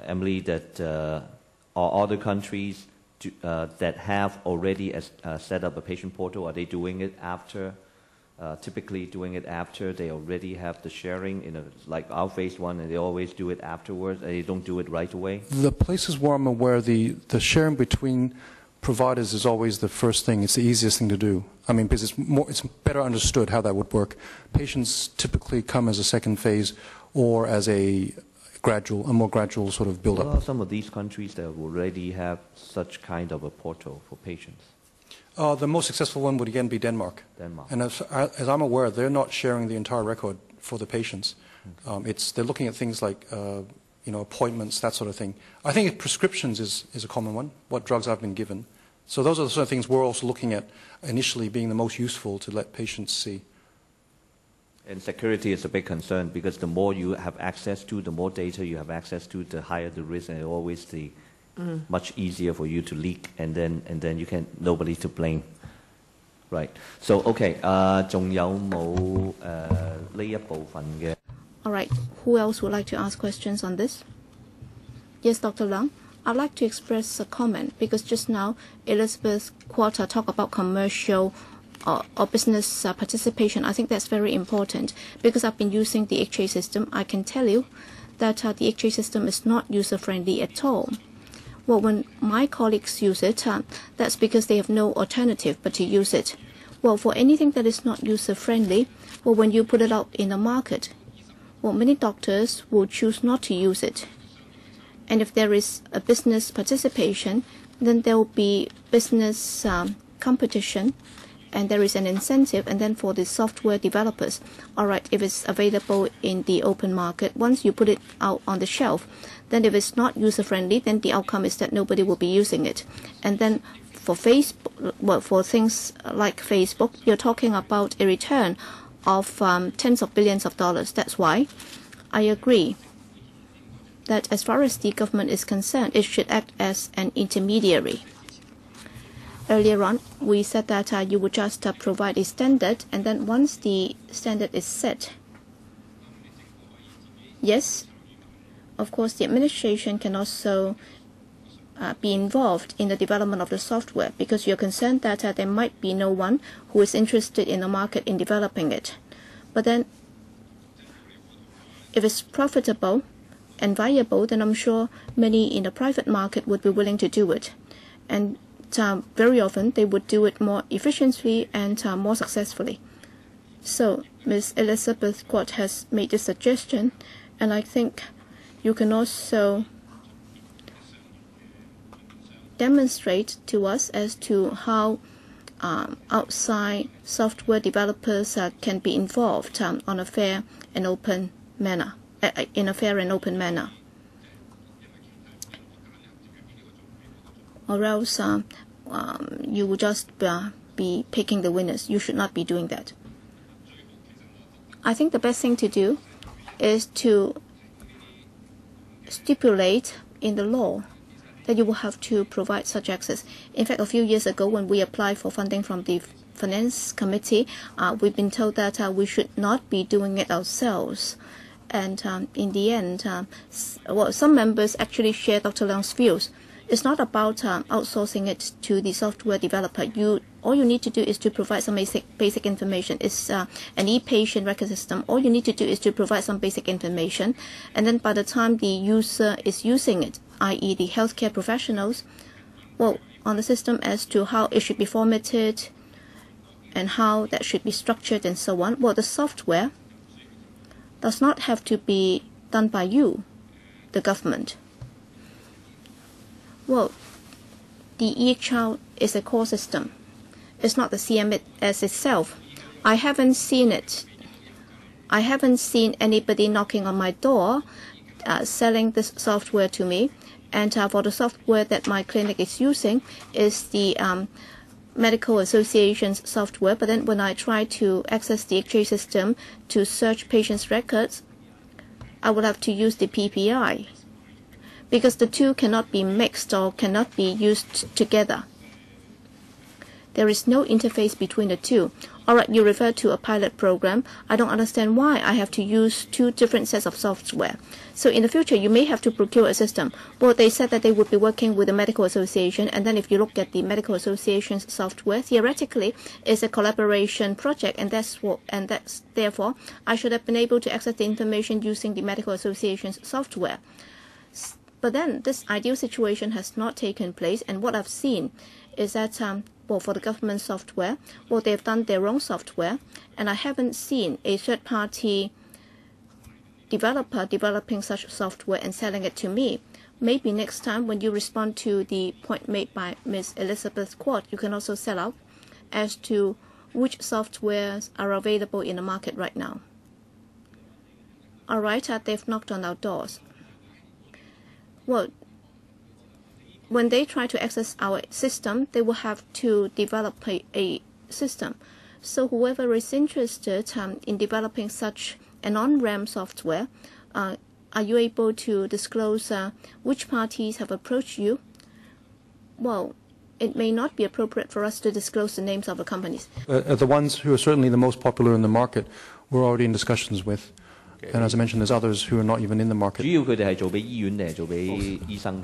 Speaker 7: Emily that are other countries that have already set up a patient portal, are they doing it after? Typically doing it after they already have the sharing like our phase one, and they always do it afterwards, and they don't do it right away?
Speaker 4: The places where I'm aware, the sharing between providers is always the first thing. It's the easiest thing to do. Because it's better understood how that would work. Patients typically come as a second phase or as a more gradual sort of build-up.
Speaker 7: What are some of these countries that already have such kind of a portal for patients?
Speaker 4: The most successful one would again be Denmark. And as I'm aware, they're not sharing the entire record for the patients. Okay. They're looking at things like appointments, that sort of thing. I think prescriptions is a common one, what drugs I've been given. So those are the sort of things we're also looking at initially being the most useful to let patients see.
Speaker 7: And security is a big concern, because the more you have access to, the more data you have access to, the higher the risk, and always much easier for you to leak, and then you can nobody to blame. Right. So okay. 仲有冇呢一部分嘅?
Speaker 1: All right. Who else would like to ask questions on this? Yes, Dr. Leung. I'd like to express a comment, because just now Elizabeth Quarter talked about commercial or business participation. I think that's very important, because I've been using the HA system. I can tell you that the HA system is not user-friendly at all. Well, when my colleagues use it, that's because they have no alternative but to use it. Well, for anything that is not user-friendly, well, when you put it out in the market, well, many doctors will choose not to use it. And if there is a business participation, then there will be business competition, and there is an incentive. And then for the software developers, all right, if it's available in the open market, once you put it out on the shelf, then if it's not user-friendly, then the outcome is that nobody will be using it. And then for Facebook, well, for things like Facebook, you're talking about a return of tens of billions of dollars. That's why I agree that as far as the government is concerned, it should act as an intermediary. Earlier on, we said that you would just provide a standard, and then once the standard is set, yes, of course, the administration can also be involved in the development of the software because you're concerned that there might be no one who is interested in the market in developing it. But then, if it's profitable and viable, then I'm sure many in the private market would be willing to do it. And very often, they would do it more efficiently and more successfully. So, Ms. Elizabeth Quat has made this suggestion, and I think you can also demonstrate to us as to how outside software developers can be involved on a fair and open manner, in a fair and open manner. Or else you will just be picking the winners. You should not be doing that. I think the best thing to do is to stipulate in the law that you will have to provide such access. In fact, a few years ago when we applied for funding from the Finance Committee, we've been told that we should not be doing it ourselves. And in the end, some members actually share Dr. Leung's views. It's not about outsourcing it to the software developer. All you need to do is to provide some basic information. It's an e-patient record system. All you need to do is to provide some basic information. And then by the time the user is using it, i.e. the healthcare professionals, well, on the system as to how it should be formatted and how that should be structured and so on, well, the software does not have to be done by you, the government. Well, the EHR is a core system. It's not the CMS itself. I haven't seen it. I haven't seen anybody knocking on my door selling this software to me. And for the software that my clinic is using is the Medical Association's software. But then when I try to access the XJ system to search patients' records, I will have to use the PPI because the two cannot be mixed or cannot be used together. There is no interface between the two. All right, you refer to a pilot program. I don't understand why I have to use two different sets of software. So in the future, you may have to procure a system. Well, they said that they would be working with the Medical Association, and then if you look at the Medical Association's software, theoretically, it's a collaboration project, and that's therefore, I should have been able to access the information using the Medical Association's software. But then this ideal situation has not taken place, and what I've seen is that well, for the government software, well, they've done their own software, and I haven't seen a third-party developer developing such software and selling it to me. Maybe next time when you respond to the point made by Ms. Elizabeth Quat, you can also sell out as to which softwares are available in the market right now. All right, they've knocked on our doors. Well, when they try to access our system, they will have to develop a system. So whoever is interested in developing such an on-ramp software, are you able to disclose which parties have approached you? Well, it may not be appropriate for us to disclose the names of the companies.
Speaker 4: The ones who are certainly the most popular in the market, we're already in discussions with. And as I mentioned, there's others who are not even in the market.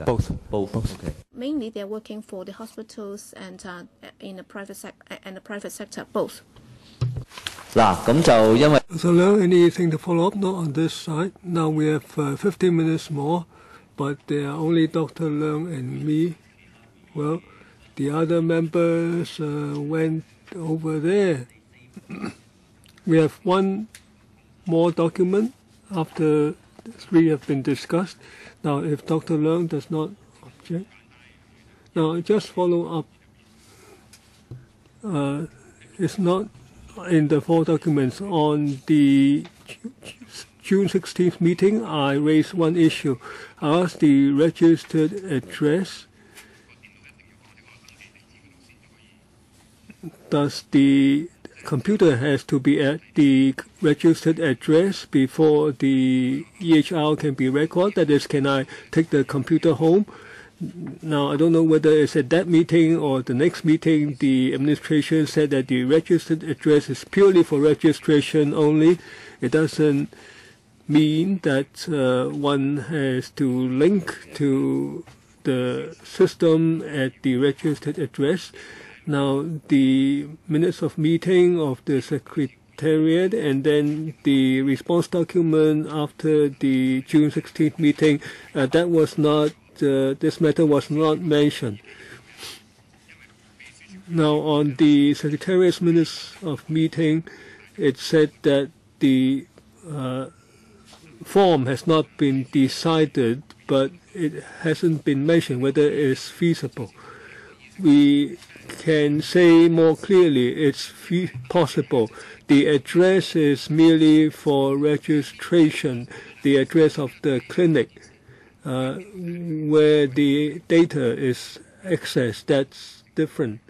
Speaker 4: Both.
Speaker 7: Okay.
Speaker 1: Mainly, they're working for the hospitals and in the private sector, both.
Speaker 2: So now anything to follow up? Not on this side. Now we have 15 minutes more, but there are only Dr. Leung and me. Well, the other members went over there. We have one more document after three have been discussed. Now, if Dr. Leung does not object, now just follow up. It's not in the four documents. On the June 16th meeting, I raised one issue. I asked the registered address. Does the computer has to be at the registered address before the EHR can be recorded? That is, can I take the computer home? Now, I don't know whether it's at that meeting or the next meeting. The administration said that the registered address is purely for registration only. It doesn't mean that one has to link to the system at the registered address. Now, the minutes of meeting of the Secretariat and then the response document after the June 16th meeting, that was not, this matter was not mentioned. Now, on the Secretariat's minutes of meeting, it said that the form has not been decided, but it hasn't been mentioned whether it is feasible. We can say more clearly it's possible. The address is merely for registration, the address of the clinic where the data is accessed. That's different.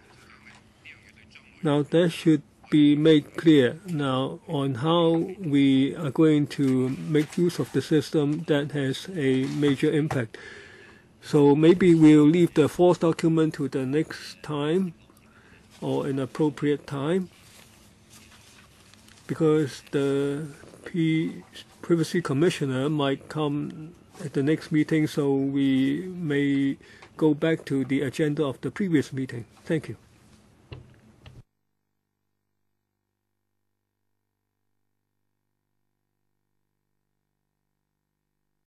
Speaker 2: Now that should be made clear now on how we are going to make use of the system that has a major impact. So maybe we'll leave the fourth document to the next time or an appropriate time, because the Privacy Commissioner might come at the next meeting, so we may go back to the agenda of the previous meeting. Thank you.